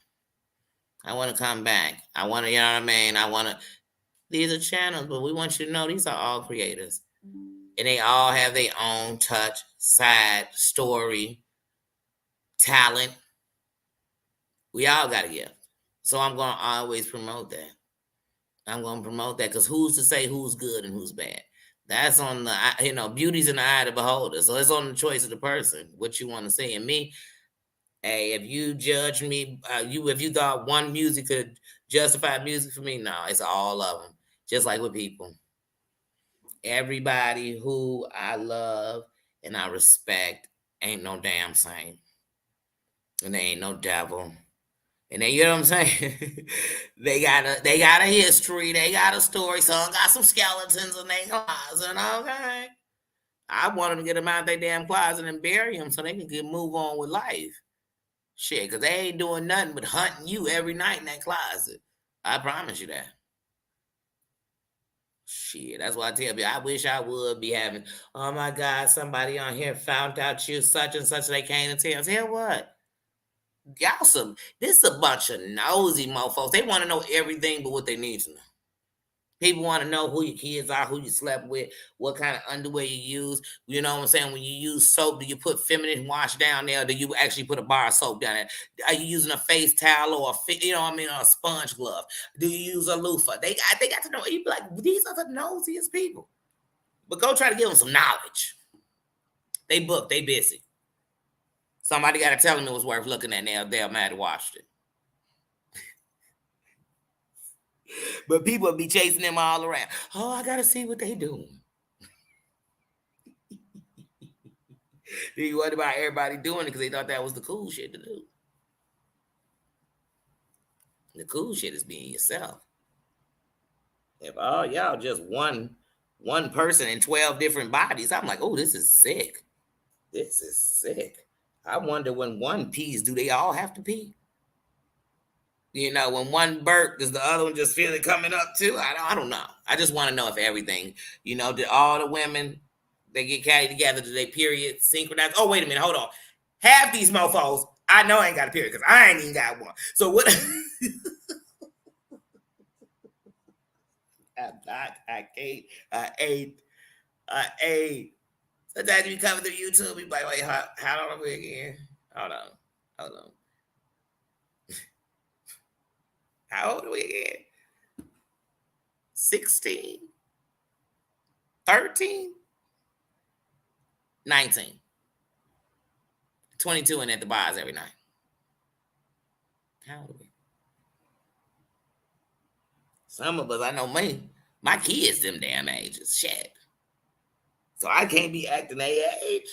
I want to come back. I want to, you know what I mean? These are channels, but we want you to know these are all creators. And they all have their own touch, side, story, talent. We all got a gift. So I'm going to always promote that. I'm going to promote that because who's to say who's good and who's bad? That's on beauty's in the eye of the beholder. So it's on the choice of the person, what you want to see. And me, hey, if you judge me, if you thought one music could justify music for me, no, it's all of them. Just like with people. Everybody who I love and I respect ain't no damn saint. And they ain't no devil. And they, you know what I'm saying? they got a history, they got a story. Some got some skeletons in their closet, okay? I want them to get them out their damn closet and bury them so they can move on with life. Shit, because they ain't doing nothing but hunting you every night in that closet. I promise you that. Shit, that's why I tell you, I wish I would be having, oh my God, somebody on here found out you such and such, they came and tell. Tell what? This is a bunch of nosy mofos. They want to know everything but what they need to know. People want to know who your kids are, who you slept with, what kind of underwear you use. You know what I'm saying? When you use soap, do you put feminine wash down there? Or do you actually put a bar of soap down there? Are you using a face towel or or a sponge glove? Do you use a loofah? They got to know. You be like, these are the nosiest people. But go try to give them some knowledge. They booked, they busy. Somebody got to tell them it was worth looking at. They'll mad watched it. But people be chasing them all around. Oh, I gotta see what they doing. Do you worry about everybody doing it because they thought that was the cool shit to do? The cool shit is being yourself. If all y'all just one person in 12 different bodies, I'm like, oh, this is sick. This is sick. I wonder when one pees, do they all have to pee? When one burp, does the other one just feel it coming up too? I don't know. I just want to know if everything, did all the women they get carried together, do they period synchronize? Oh, wait a minute, hold on. Half these mofos, I know ain't got a period because I ain't even got one. So what? I'm not. I can't. I ate. Sometimes you come through YouTube, you be like, wait, how old are we again? Hold on. How old are we again? 16? 13? 19. 22 and at the bars every night. How old are we? Some of us, I know me, my kids them damn ages. Shit. So I can't be acting their age.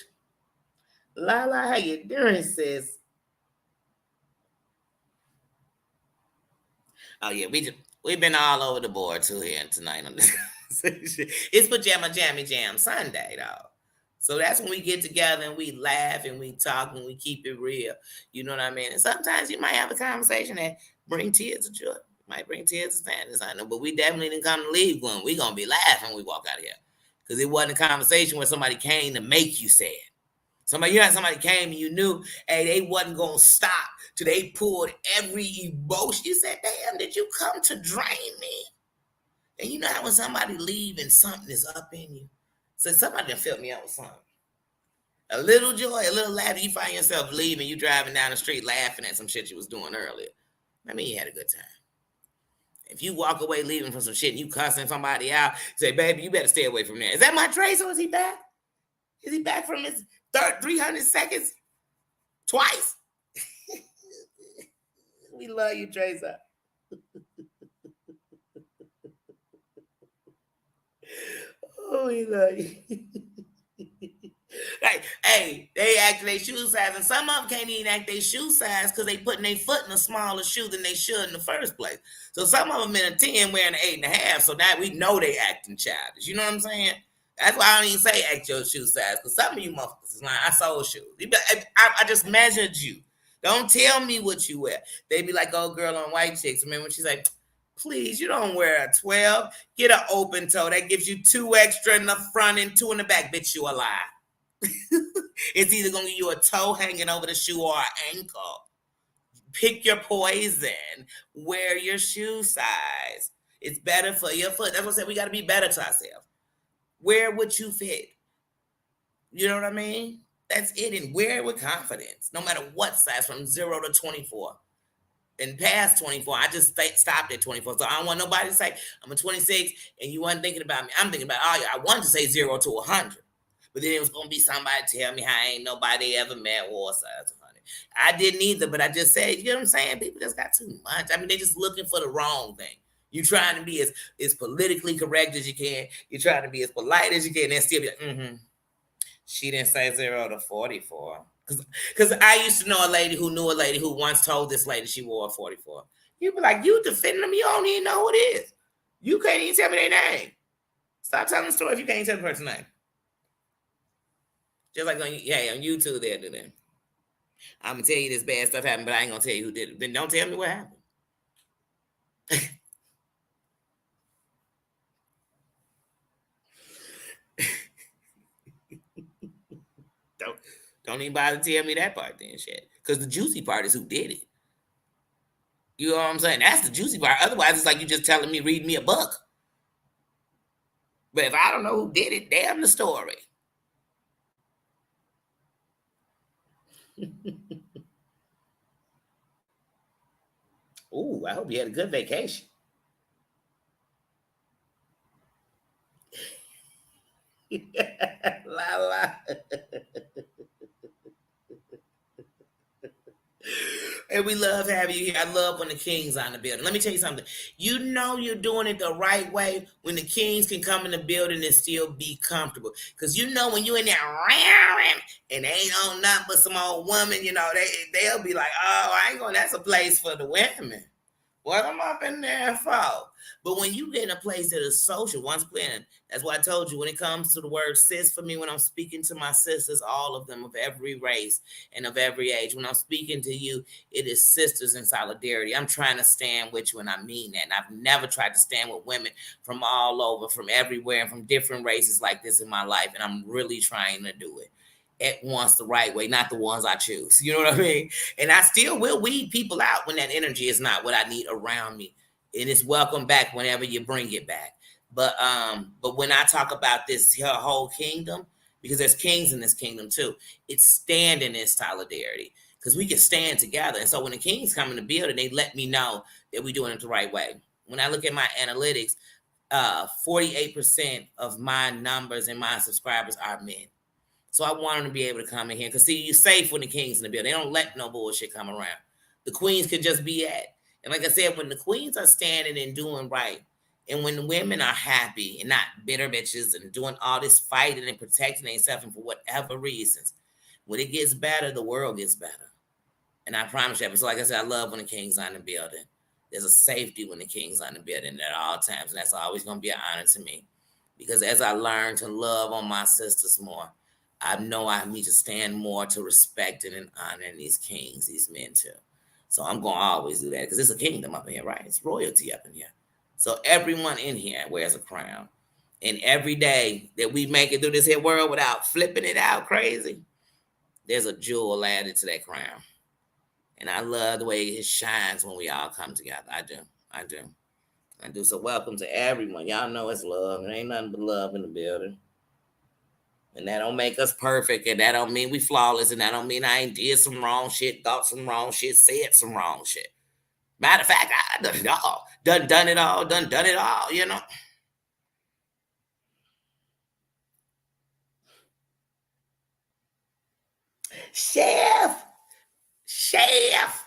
Lala, how you doing, sis? Oh yeah, we've been all over the board too here tonight on this conversation. It's Pajama Jammy Jam Sunday though. So that's when we get together and we laugh and we talk and we keep it real. You know what I mean? And sometimes you might have a conversation that bring tears of joy. Might bring tears of sadness, I know, but we definitely didn't come to leave one. We gonna be laughing when we walk out of here. Because it wasn't a conversation where somebody came to make you sad. Somebody came and you knew, hey, they wasn't gonna stop till they pulled every emotion. You said, damn, did you come to drain me? And you know how when somebody leave and something is up in you? So somebody done filled me up with something. A little joy, a little laughter. You find yourself leaving, you driving down the street laughing at some shit you was doing earlier. I mean, you had a good time. If you walk away leaving from some shit and you cussing somebody out, say, baby, you better stay away from there. Is that my Trace or is he back? Is he back from his 300 seconds? Twice? We love you, Tracer. Oh, we love you. Like, hey, they act their shoe size, and some of them can't even act their shoe size because they putting their foot in a smaller shoe than they should in the first place. So some of them in a 10 wearing an 8.5. So now we know they acting childish. You know what I'm saying? That's why I don't even say act your shoe size, because some of you motherfuckers is like, I sold shoes. I just measured you. Don't tell me what you wear. They be like, old girl on White Chicks. Remember when she's like, please, you don't wear a 12. Get an open toe. That gives you 2 extra in the front and 2 in the back. Bitch, you a lie. It's either gonna give you a toe hanging over the shoe or an ankle. Pick your poison. Wear your shoe size. It's better for your foot. That's what I said. We got to be better to ourselves. Wear what you fit. You know what I mean? That's it. And wear it with confidence, no matter what size, from 0 to 24. And past 24, I just stopped at 24. So I don't want nobody to say, I'm a 26 and you wasn't thinking about me. I'm thinking about, oh, yeah, I wanted to say 0 to 100. But then it was gonna be somebody tell me how ain't nobody ever met war size 100. I didn't either, but I just said, you know what I'm saying? People just got too much. I mean, they just looking for the wrong thing. You trying to be as politically correct as you can. You're trying to be as polite as you can, and still be like, she didn't say 0 to 44. Because I used to know a lady who once told this lady she wore a 44. You'd be like, you defending them, you don't even know who it is. You can't even tell me their name. Stop telling the story if you can't tell the person's name. Just like on YouTube, they'll do that. I'm gonna tell you this bad stuff happened, but I ain't gonna tell you who did it. Then don't tell me what happened. don't don't even bother tell me that part then, shit. Because the juicy part is who did it. You know what I'm saying? That's the juicy part. Otherwise, it's like you just telling me, read me a book. But if I don't know who did it, damn the story. Ooh, I hope you had a good vacation. La la. And we love having you here. I love when the kings are in the building. Let me tell you something. You know you're doing it the right way when the kings can come in the building and still be comfortable. Because you know when you in there and they ain't on nothing but some old woman, you know, they'll be like, oh, I ain't going, that's a place for the women. What am I up in there for? But when you get in a place that is social, once again, that's why I told you when it comes to the word sis, for me, when I'm speaking to my sisters, all of them of every race and of every age, when I'm speaking to you, it is sisters in solidarity. I'm trying to stand with you, and I mean that. And I've never tried to stand with women from all over, from everywhere, and from different races like this in my life. And I'm really trying to do it at once the right way, not the ones I choose. You know what I mean? And I still will weed people out when that energy is not what I need around me. And it's welcome back whenever you bring it back. But when I talk about this whole kingdom, because there's kings in this kingdom too, it's standing in solidarity. Because we can stand together. And so when the kings come in the building, they let me know that we're doing it the right way. When I look at my analytics, 48% of my numbers and my subscribers are men. So I want them to be able to come in here. Because, see, you're safe when the king's in the building. They don't let no bullshit come around. The queens could just be at. And like I said, when the queens are standing and doing right, and when the women are happy and not bitter bitches and doing all this fighting and protecting themselves and for whatever reasons, when it gets better, the world gets better. And I promise you. So like I said, I love when the king's on the building. There's a safety when the king's on the building at all times. And that's always going to be an honor to me. Because as I learn to love on my sisters more, I know I need to stand more to respecting and honoring these kings, these men too. So I'm gonna always do that because it's a kingdom up in here, right? It's royalty up in here. So everyone in here wears a crown. And every day that we make it through this here world without flipping it out crazy, there's a jewel added to that crown. And I love the way it shines when we all come together. I do. I do. I do. So welcome to everyone. Y'all know it's love. It ain't nothing but love in the building. And that don't make us perfect. And that don't mean we flawless. And that don't mean I ain't did some wrong shit, thought some wrong shit, said some wrong shit. Matter of fact, I done it all. Done it all. Done it all, you know. Chef. Chef.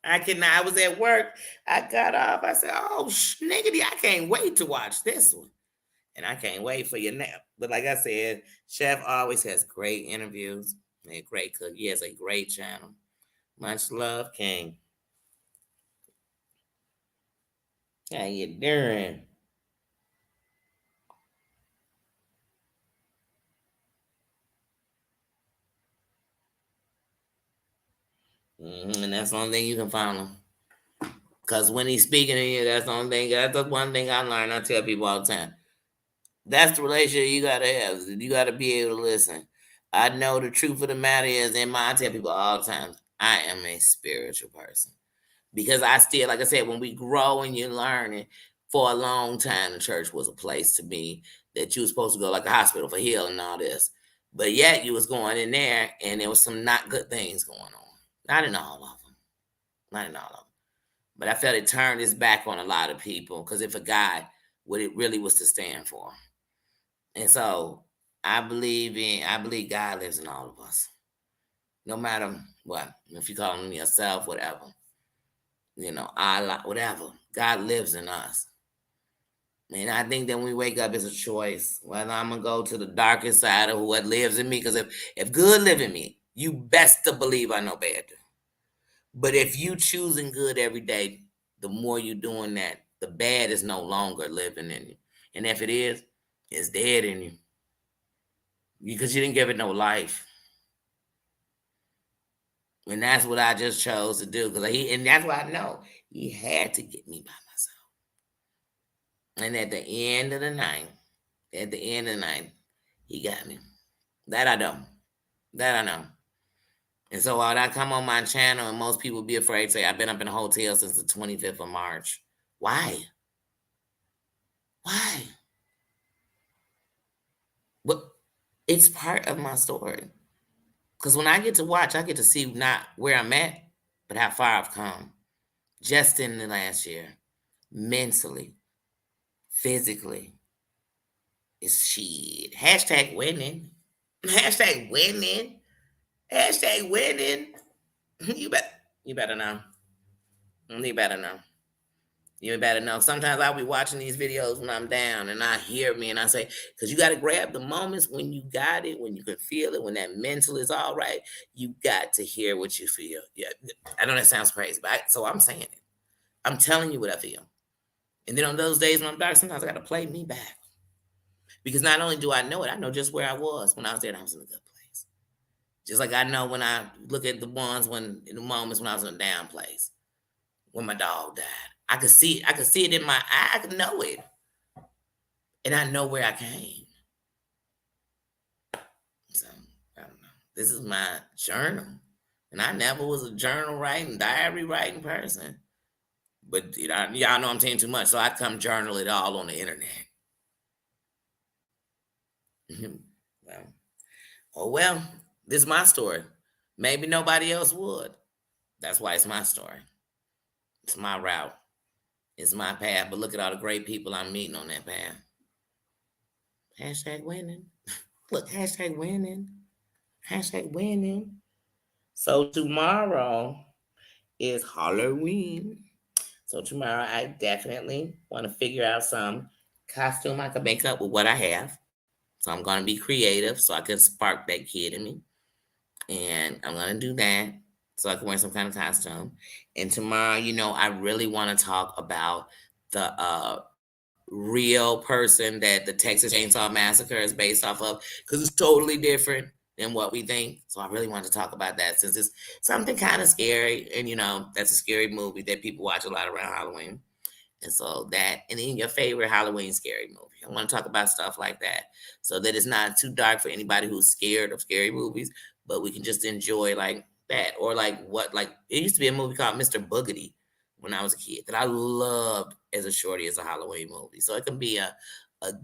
I was at work. I got off. I said, oh, niggity, I can't wait to watch this one. And I can't wait for your nap. But like I said, Chef always has great interviews and a great cook. He has a great channel. Much love, King. How you doing? And that's the only thing you can find him. Because when he's speaking to you, that's the only thing. That's the one thing I learned. I tell people all the time. That's the relationship you gotta have. You gotta be able to listen. I know the truth of the matter is, I tell people all the time, I am a spiritual person. Because I still, like I said, when we grow and you're learning, for a long time, the church was a place to be that you were supposed to go like a hospital for healing and all this. But yet you was going in there and there was some not good things going on. Not in all of them. Not in all of them. But I felt it turned its back on a lot of people because it forgot what it really was to stand for. And so I believe God lives in all of us. No matter what. If you call him yourself, whatever. Allah, whatever. God lives in us. And I think that when we wake up, it's a choice. Whether I'm gonna go to the darkest side of what lives in me. Because if good live in me, you best to believe I know bad. But if you choosing good every day, the more you doing that, the bad is no longer living in you. And if it is, it's dead in you. Because you didn't give it no life. And that's what I just chose to do. And that's why I know he had to get me by myself. And at the end of the night, he got me. That I know. That I know. And so when I come on my channel and most people be afraid to say, I've been up in a hotel since the 25th of March. Why? Why? But it's part of my story. Because when I get to watch, I get to see not where I'm at, but how far I've come. Just in the last year. Mentally. Physically. It's shit. Hashtag winning. Hashtag winning. Hashtag winning. You bet. You better know. You better know. You better know. Sometimes I'll be watching these videos when I'm down and I hear me and I say, because you got to grab the moments when you got it, when you can feel it, when that mental is all right. You got to hear what you feel. Yeah, I know that sounds crazy, but so I'm saying it. I'm telling you what I feel. And then on those days when I'm dark, sometimes I got to play me back. Because not only do I know it, I know just where I was when I was there and I was in a good place. Just like I know when I look at the ones in the moments when I was in a down place, when my dog died. I could see it. I could see it in my eye. I could know it. And I know where I came. So, I don't know. This is my journal. And I never was a journal writing, diary writing person. But y'all know I'm saying too much. So I come journal it all on the internet. well, well, this is my story. Maybe nobody else would. That's why it's my story. It's my route. It's my path. But look at all the great people I'm meeting on that path. Hashtag winning. Look, hashtag winning. Hashtag winning. So tomorrow is Halloween. So tomorrow I definitely want to figure out some costume I can make up with what I have. So I'm going to be creative so I can spark that kid in me. And I'm going to do that so I can wear some kind of costume. And tomorrow, I really want to talk about the real person that the Texas Chainsaw Massacre is based off of, because it's totally different than what we think. So I really want to talk about that since it's something kind of scary, and that's a scary movie that people watch a lot around Halloween. And so that, and then your favorite Halloween scary movie. I want to talk about stuff like that so that it's not too dark for anybody who's scared of scary movies, but we can just enjoy like that. Or like what, like it used to be a movie called Mr. Boogedy when I was a kid that I loved as a shorty as a Halloween movie. So it can be a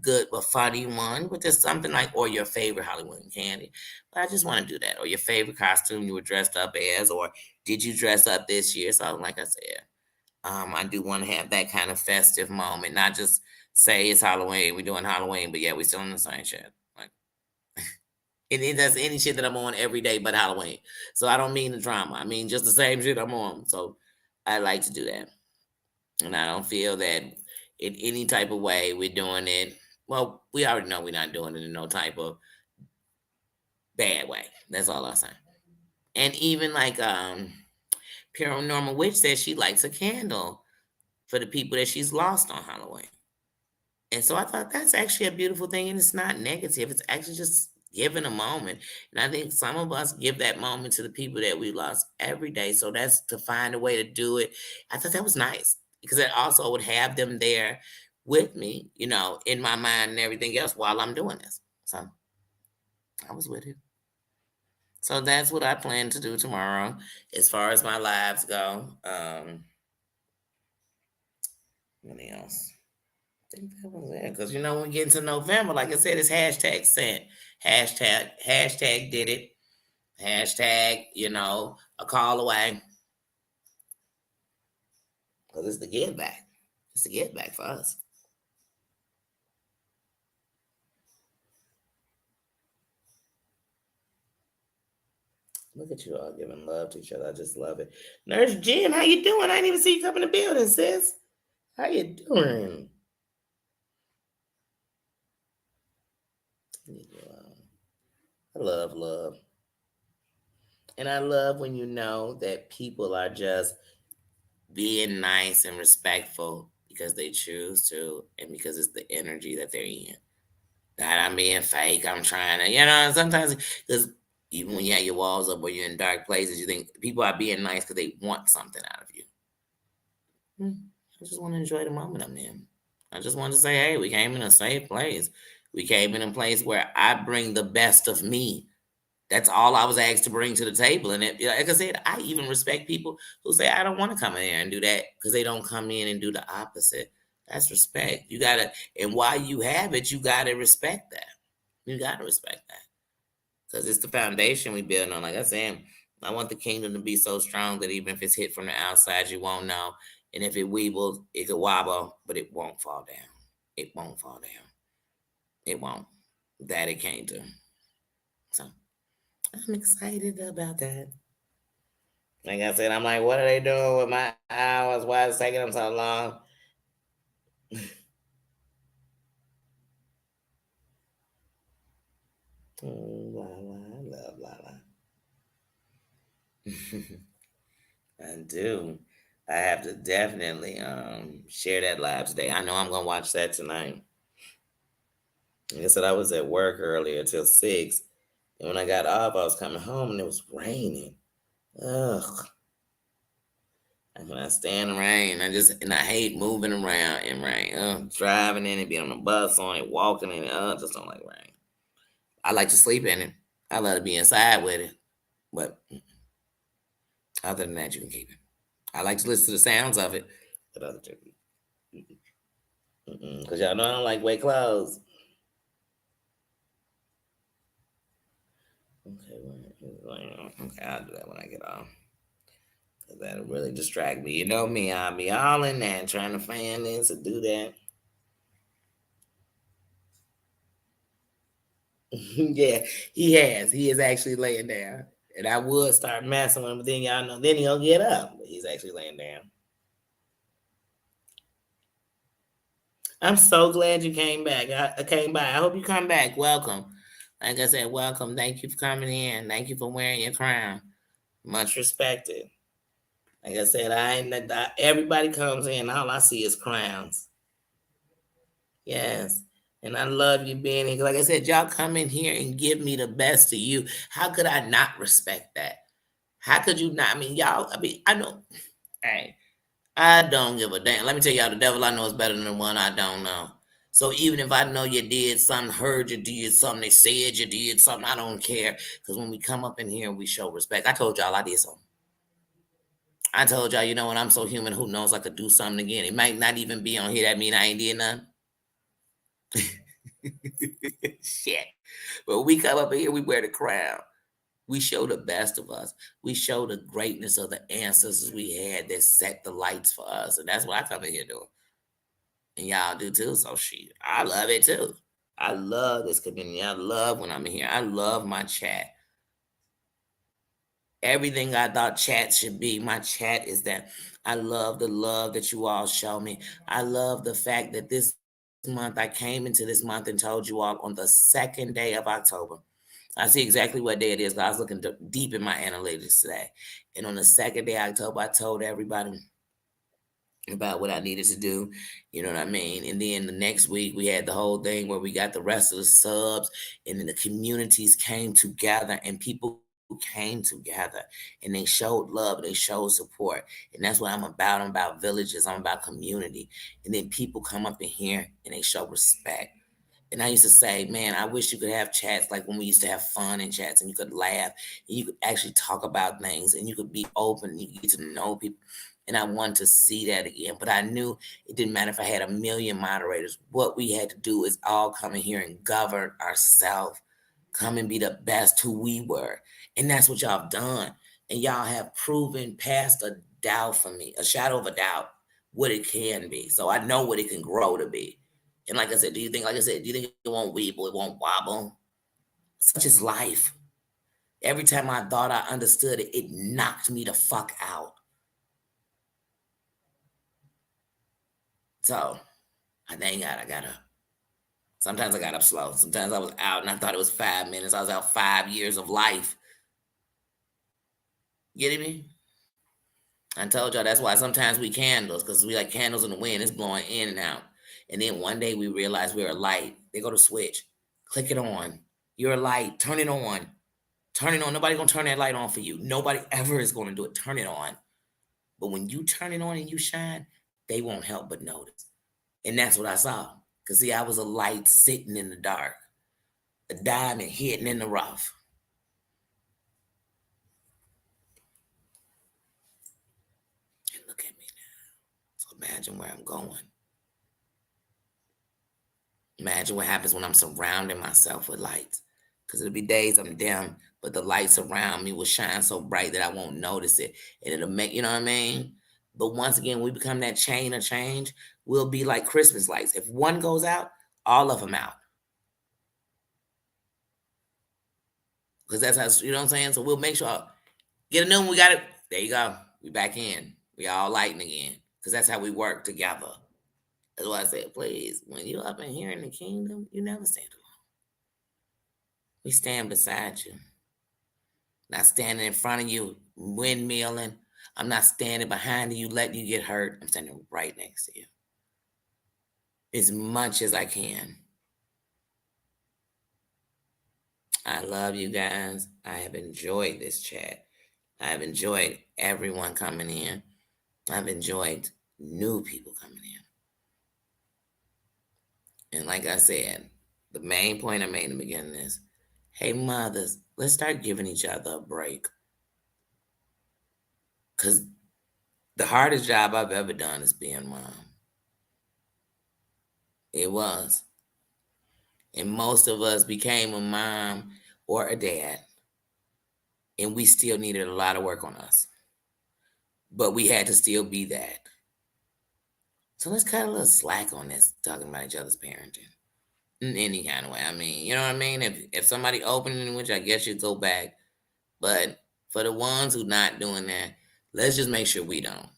good, a funny one, but just something like, or your favorite Halloween candy. But I just want to do that. Or your favorite costume you were dressed up as, or did you dress up this year? So like I said, I do want to have that kind of festive moment, not just say it's Halloween, we're doing Halloween, but yeah, we still on the same shit. Like, that's any shit that I'm on every day but Halloween. So I don't mean the drama. I mean just the same shit I'm on. So I like to do that. And I don't feel that in any type of way we're doing it. Well, we already know we're not doing it in no type of bad way. That's all I'm saying. And even like Paranormal Witch says she likes a candle for the people that she's lost on Halloween. And so I thought that's actually a beautiful thing, and it's not negative. It's actually just giving a moment. And I think some of us give that moment to the people that we lost every day. So that's to find a way to do it. I thought that was nice because it also would have them there with me, in my mind and everything else while I'm doing this. So I was with it. So that's what I plan to do tomorrow as far as my lives go. What else? Think that was it. Because when we get into November, like I said, it's hashtag sent. Hashtag did it. Hashtag, a call away. Because it's the give back. It's the give back for us. Look at you all giving love to each other. I just love it. Nurse Jen, how you doing? I didn't even see you come in the building, sis. How you doing? I love love. And I love when you know that people are just being nice and respectful because they choose to and because it's the energy that they're in. That I'm being fake. I'm trying to, sometimes because even when you have your walls up or you're in dark places, you think people are being nice because they want something out of you. I just want to enjoy the moment I'm in. I just want to say, hey, we came in a safe place. We came in a place where I bring the best of me. That's all I was asked to bring to the table. And like I said, I even respect people who say, I don't want to come in there and do that because they don't come in and do the opposite. That's respect. You got to, and while you have it, you got to respect that. You got to respect that because it's the foundation we build on. Like I said, I want the kingdom to be so strong that even if it's hit from the outside, you won't know. And if it weebles, it could wobble, but it won't fall down. It won't fall down. It won't. That it can't do. So I'm excited about that. Like I said, I'm like, what are they doing with my hours? Why is it taking them so long? Blah, blah, blah, blah, blah. I do. I have to definitely share that live today. I know I'm gonna watch that tonight. Like I said, I was at work earlier till 6, and when I got off, I was coming home and it was raining. Ugh. I cannot stand the rain. I hate moving around in rain. Driving in it, being on the bus on it, walking in it. I just don't like rain. I like to sleep in it. I love to be inside with it. But other than that, you can keep it. I like to listen to the sounds of it. But other than because y'all know I don't like wet clothes. Okay, I'll do that when I get off. Cause that'll really distract me. You know me, I'll be all in there trying to fan this or do that. Yeah, he has. He is actually laying down. And I would start messing with him, but then y'all know, then he'll get up. But he's actually laying down. I'm so glad you came back. I came by. I hope you come back. Welcome. Like I said, welcome. Thank you for coming in. Thank you for wearing your crown. Much respected. Like I said, everybody comes in. All I see is crowns. Yes. And I love you being here. Like I said, y'all come in here and give me the best of you. How could I not respect that? How could you not? I mean, y'all, I mean, I know. Hey, I don't give a damn. Let me tell y'all, the devil I know is better than the one I don't know. So even if I know you did something, heard you did something, they said you did something, I don't care. Because when we come up in here and we show respect, I told y'all I did something. I told y'all, you know what? I'm so human. Who knows? I could do something again. It might not even be on here. That mean I ain't did nothing. Shit. But we come up in here, we wear the crown. We show the best of us. We show the greatness of the ancestors we had that set the lights for us. And that's what I come in here doing. And y'all do too. So shit, I love it too. I love this community. I love when I'm in here. I love my chat. Everything I thought chat should be, my chat is that. I love the love that you all show me. I love the fact that this month, I came into this month and told you all on the second day of October. I see exactly what day it is. 'Cause I was looking deep in my analytics today. And on the second day of October, I told everybody about what I needed to do. You know what I mean? And then the next week we had the whole thing where we got the rest of the subs, and then the communities came together and people came together and they showed love, they showed support. And that's what I'm about. I'm about villages, I'm about community. And then people come up in here and they show respect. And I used to say, man, I wish you could have chats like when we used to have fun in chats and you could laugh and you could actually talk about things and you could be open and you could get to know people. And I wanted to see that again. But I knew it didn't matter if I had a million moderators. What we had to do is all come in here and govern ourselves, come and be the best who we were. And that's what y'all have done. And y'all have proven past a doubt for me, a shadow of a doubt, what it can be. So I know what it can grow to be. And like I said, do you think it won't weeble, it won't wobble? Such is life. Every time I thought I understood it, it knocked me the fuck out. So I thank God I got up. Sometimes I got up slow. Sometimes I was out and I thought it was 5 minutes. I was out 5 years of life. Getting me? I told y'all that's why sometimes we candles, because we like candles in the wind. It's blowing in and out. And then one day we realized we're a light. They go to switch. Click it on. You're a light. Turn it on. Turn it on. Nobody gonna turn that light on for you. Nobody ever is gonna do it. Turn it on. But when you turn it on and you shine, they won't help but notice. And that's what I saw. Cause see, I was a light sitting in the dark, a diamond hidden in the rough. And look at me now. So imagine where I'm going. Imagine what happens when I'm surrounding myself with lights. Because it'll be days I'm dim, but the lights around me will shine so bright that I won't notice it. And it'll make, you know what I mean? But once again, we become that chain of change. We'll be like Christmas lights. If one goes out, all of them out. Because that's how, you know what I'm saying? So we'll make sure, get a new one, we got it. There you go. We back in. We all lighting again. Because that's how we work together. That's why I said, please, when you up in here in the kingdom, you never stand alone. We stand beside you. Not standing in front of you, windmilling. I'm not standing behind you, letting you get hurt. I'm standing right next to you as much as I can. I love you guys. I have enjoyed this chat. I've enjoyed everyone coming in. I've enjoyed new people coming in. And like I said, the main point I made in the beginning is, hey, mothers, let's start giving each other a break. Because the hardest job I've ever done is being mom. It was. And most of us became a mom or a dad, and we still needed a lot of work on us. But we had to still be that. So let's cut a little slack on this, talking about each other's parenting in any kind of way. I mean, you know what I mean? If somebody opening in which, I guess you go back. But for the ones who not doing that, let's just make sure we don't.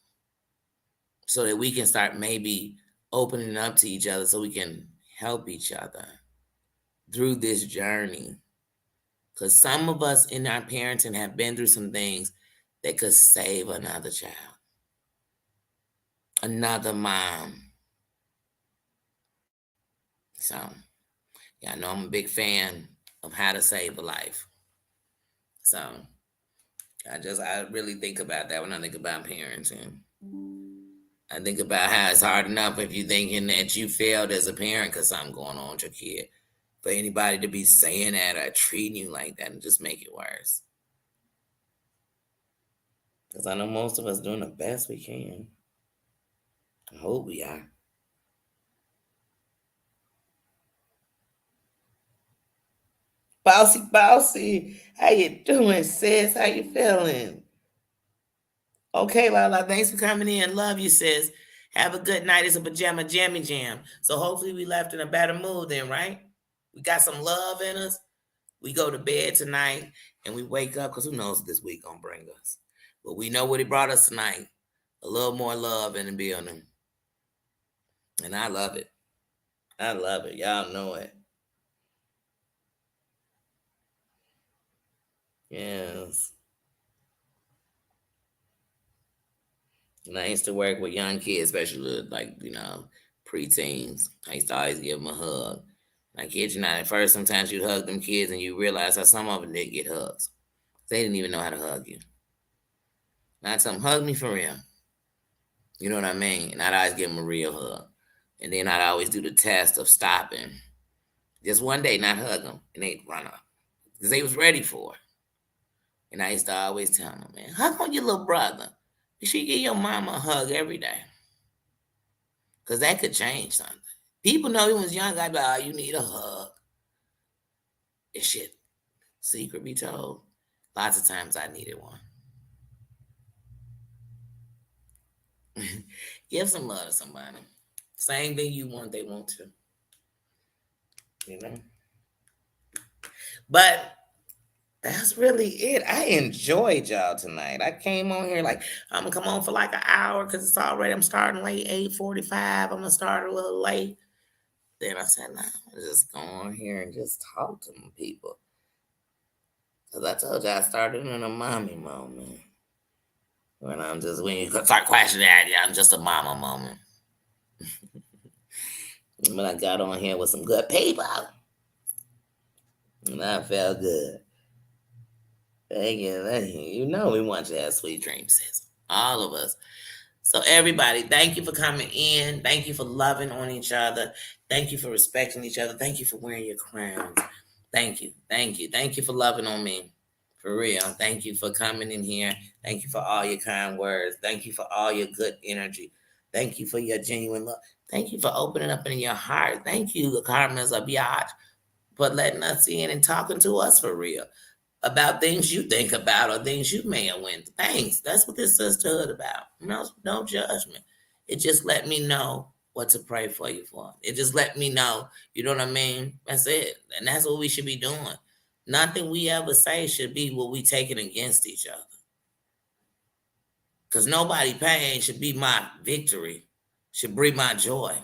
So that we can start maybe opening up to each other so we can help each other through this journey. Because some of us in our parenting have been through some things that could save another child, another mom. So, yeah, I know I'm a big fan of how to save a life. So, I really think about that when I think about parenting. I think about how it's hard enough if you're thinking that you failed as a parent because something going on with your kid. For anybody to be saying that or treating you like that and just make it worse. Because I know most of us doing the best we can. I hope we are. Bossy, bossy. How you doing, sis? How you feeling? Okay, Lala, thanks for coming in. Love you, sis. Have a good night. It's a pajama jammy jam. So hopefully we left in a better mood then, right? We got some love in us. We go to bed tonight and we wake up because who knows what this week gonna bring us. But we know what it brought us tonight. A little more love in the building. And I love it. I love it. Y'all know it. Yes. And I used to work with young kids, especially like, preteens. I used to always give them a hug. Like, kids, at first, sometimes you hug them kids and you realize how some of them didn't get hugs. They didn't even know how to hug you. And I'd tell them, hug me for real. You know what I mean? And I'd always give them a real hug. And then I'd always do the test of stopping. Just one day, not hug them. And they'd run up. Because they was ready for it. And I used to always tell them, man, hug on your little brother. You should give your mama a hug every day. Because that could change something. People know he was young. I'd be like, oh, you need a hug. And shit, secret be told, lots of times I needed one. Give some love to somebody. Same thing you want, they want to. You know? But that's really it. I enjoyed y'all tonight. I came on here like I'm gonna come on for like an hour because it's already I'm starting late, 8:45. I'm gonna start a little late. Then I said, nah, I'm just go on here and just talk to them people. Cause I told you I started in a mommy moment. When you start questioning that, yeah, I'm just a mama moment. But I got on here with some good people. And I felt good. Thank you. Thank you. You know we want you to have sweet dreams, sis. All of us. So everybody, thank you for coming in. Thank you for loving on each other. Thank you for respecting each other. Thank you for wearing your crowns. Thank you. Thank you. Thank you for loving on me. For real. Thank you for coming in here. Thank you for all your kind words. Thank you for all your good energy. Thank you for your genuine love. Thank you for opening up in your heart. Thank you, Carmen's a biatch, for letting us in and talking to us for real about things you think about or things you may have went. Thanks. That's what this sisterhood about. No judgment. It just let me know what to pray for you for. It just let me know. You know what I mean? That's it. And that's what we should be doing. Nothing we ever say should be what we taking against each other. Because nobody pain should be my victory. Should bring my joy.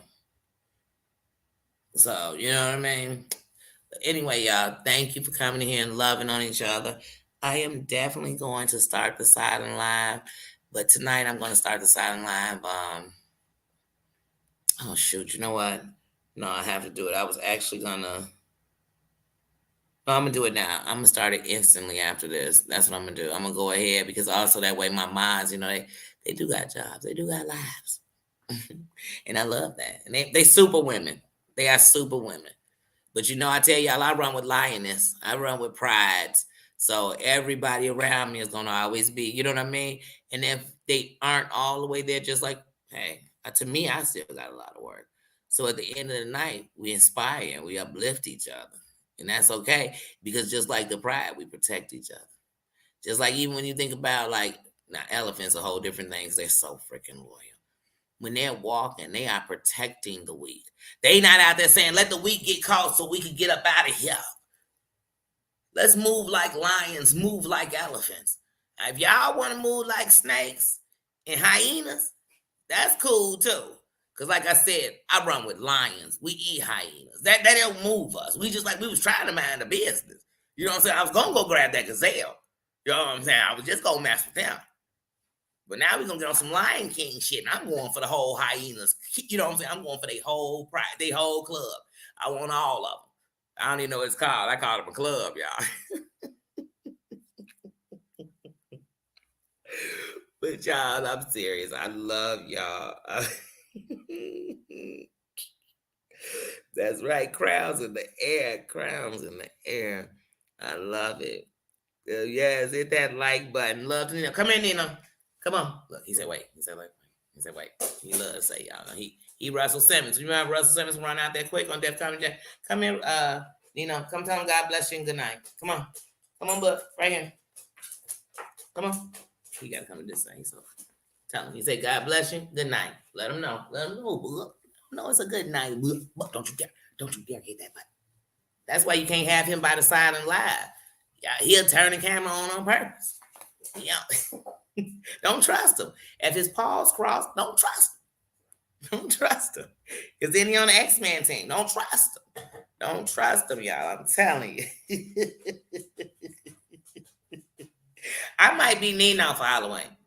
So, you know what I mean? Anyway, y'all, thank you for coming here and loving on each other. I am definitely going to start the silent live, but tonight I'm going to start the silent live. Oh shoot, you know what? No, I have to do it. I was actually gonna. No, I'm gonna do it now. I'm gonna start it instantly after this. That's what I'm gonna do. I'm gonna go ahead because also that way my minds, they do got jobs, they do got lives, and I love that. And they super women. They are super women. But I tell y'all, I run with lioness. I run with pride. So everybody around me is gonna always be, you know what I mean? And if they aren't all the way there, just like, hey, to me, I still got a lot of work. So at the end of the night, we inspire and we uplift each other. And that's okay. Because just like the pride, we protect each other. Just like even when you think about like now elephants are whole different things, they're so freaking loyal. When they're walking, they are protecting the weak. They not out there saying, let the weak get caught so we can get up out of here. Let's move like lions, move like elephants. Now, if y'all want to move like snakes and hyenas, that's cool too. Because like I said, I run with lions. We eat hyenas. That don't move us. We just like we was trying to mind the business. You know what I'm saying? I was going to go grab that gazelle. You know what I'm saying? I was just going to mess with them. But now we're gonna get on some Lion King shit, and I'm going for the whole hyenas. You know what I'm saying? I'm going for their whole pride, their whole club. I want all of them. I don't even know what it's called. I call it a club, y'all. But y'all, I'm serious. I love y'all. That's right. Crowns in the air. Crowns in the air. I love it. Yes, hit that like button. Love to Nina. Come here, Nina. Come on. Look, he said wait. He said wait. He said wait. He loves to say y'all. He Russell Simmons. You remember Russell Simmons run out there quick on Def Comedy Jam? Come here, Nina. Come tell him God bless you and good night. Come on. Come on, bud. Right here. Come on. He gotta come to this thing. So tell him. He said, God bless you. Good night. Let him know. Let him know, bud. No, it's a good night, but don't you dare hit that button. That's why you can't have him by the side and live. Yeah, he'll turn the camera on purpose. Yeah. Don't trust him. If his paws cross, don't trust him. Don't trust him. Because then he on the X-Men team. Don't trust him. Don't trust him, y'all. I'm telling you. I might be Nino for Halloween.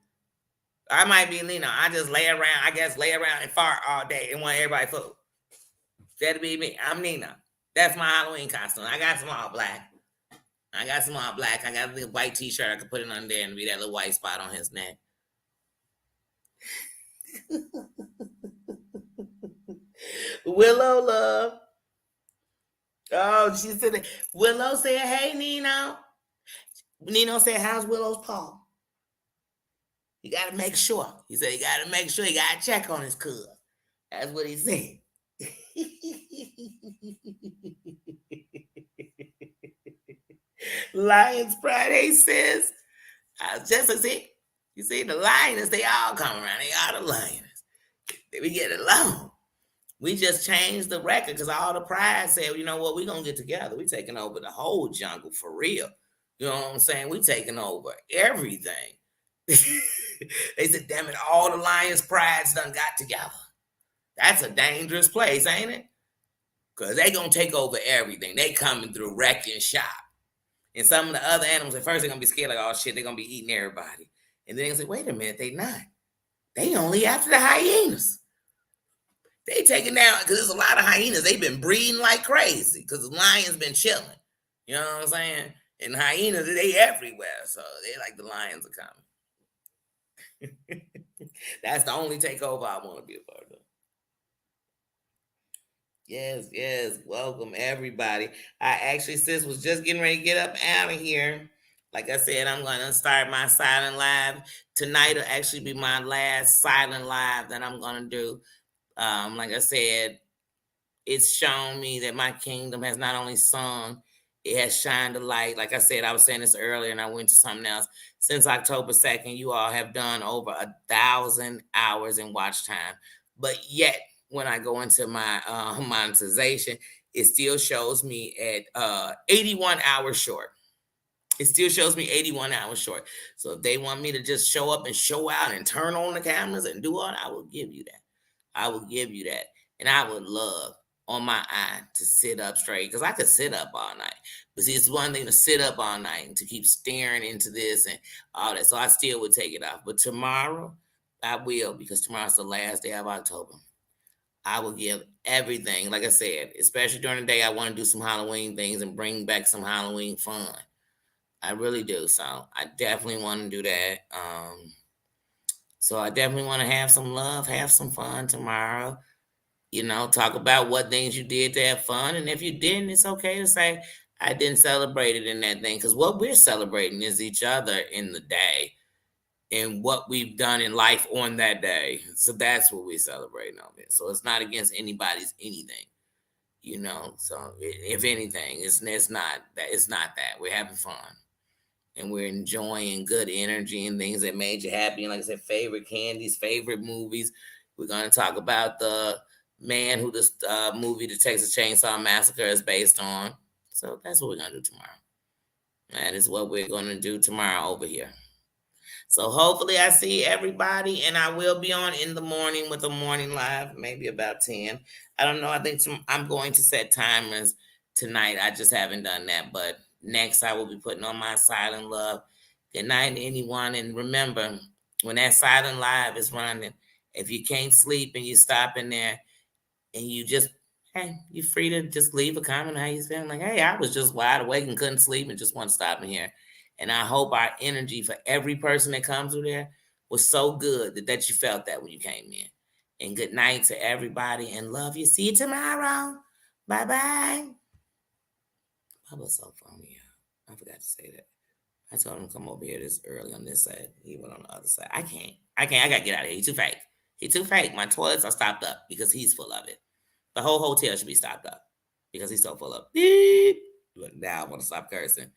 I might be Nino. I just lay around and fart all day and want everybody food. That'll be me. I'm Nina. That's my Halloween costume. I got some all black. I got a little white t-shirt. I could put it on there and be that little white spot on his neck. Willow love. Oh, she said, Willow said, hey, Nino. Nino said, how's Willow's paw? You got to make sure. He said, you got to make sure. You got to check on his cuz. That's what he said. Lions Pride, hey sis. Just as it, you see, the lioness, they all come around. They are the lioness. We get along. We just changed the record because all the pride said, you know what, we're going to get together. We taking over the whole jungle for real. You know what I'm saying? We taking over everything. They said, damn it, all the lions prides done got together. That's a dangerous place, ain't it? Because they going to take over everything. They coming through wrecking shop. And some of the other animals, at first they're going to be scared like, oh shit, they're going to be eating everybody. And then they're going to say, wait a minute, they not. They only after the hyenas. They taking down, because there's a lot of hyenas. They've been breeding like crazy because the lions been chilling. You know what I'm saying? And the hyenas, they everywhere. So they like the lions are coming. That's the only takeover I want to be a part of. Yes. Welcome, everybody. I actually, sis, was just getting ready to get up out of here. Like I said, I'm going to start my silent live. Tonight will actually be my last silent live that I'm going to do. Like I said, it's shown me that my kingdom has not only sung, it has shined a light. Like I said, I was saying this earlier and I went to something else. Since October 2nd, you all have done over 1,000 hours in watch time. But yet, when I go into my monetization, it still shows me at 81 hours short. It still shows me 81 hours short. So if they want me to just show up and show out and turn on the cameras and do all that, I will give you that. I will give you that. And I would love on my eye to sit up straight because I could sit up all night. But see, it's one thing to sit up all night and to keep staring into this and all that. So I still would take it off. But tomorrow, I will, because tomorrow's the last day of October. I will give everything. Like I said, especially during the day, I want to do some Halloween things and bring back some Halloween fun. I really do. So I definitely want to do that. So I definitely want to have some love, have some fun tomorrow. You know, talk about what things you did to have fun. And if you didn't, it's okay to say, I didn't celebrate it in that thing. Because what we're celebrating is each other in the day and what we've done in life on that day. So that's what we're celebrating on it. So it's not against anybody's anything, you know. So if anything, it's not that. We're having fun. And we're enjoying good energy and things that made you happy. And like I said, favorite candies, favorite movies. We're going to talk about the man who this movie, The Texas Chainsaw Massacre, is based on. So that's what we're going to do tomorrow. That is what we're going to do tomorrow over here. So hopefully I see everybody, and I will be on in the morning with a morning live, maybe about 10. I don't know. I think I'm going to set timers tonight. I just haven't done that. But next, I will be putting on my silent love. Good night, anyone. And remember, when that silent live is running, if you can't sleep and you stop in there and you just hey, you free to just leave a comment how you feeling. Like, hey, I was just wide awake and couldn't sleep and just want to stop in here. And I hope our energy for every person that comes through there was so good that you felt that when you came in. And good night to everybody and love you. See you tomorrow. Bye bye. That was so funny. I forgot to say that. I told him to come over here this early on this side. He went on the other side. I can't. I gotta get out of here. He's too fake. He's too fake. My toilets are stopped up because he's full of it. The whole hotel should be stopped up because he's so full of beep. But now I want to stop cursing.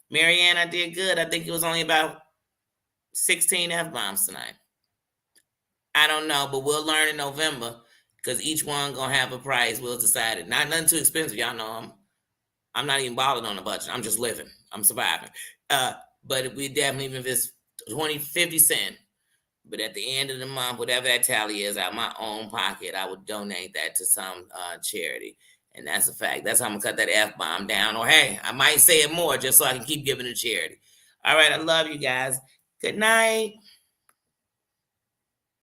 Marianne, I did good. I think it was only about 16 F bombs tonight. I don't know, but we'll learn in November because each one gonna have a price. We'll decide it. Not nothing too expensive. Y'all know I'm not even bothered on the budget. I'm just living. I'm surviving. But we definitely, even if it's 20, 50 cents. But at the end of the month, whatever that tally is out of my own pocket, I would donate that to some charity. And that's a fact. That's how I'm going to cut that F bomb down. Or hey, I might say it more just so I can keep giving to charity. All right. I love you guys. Good night.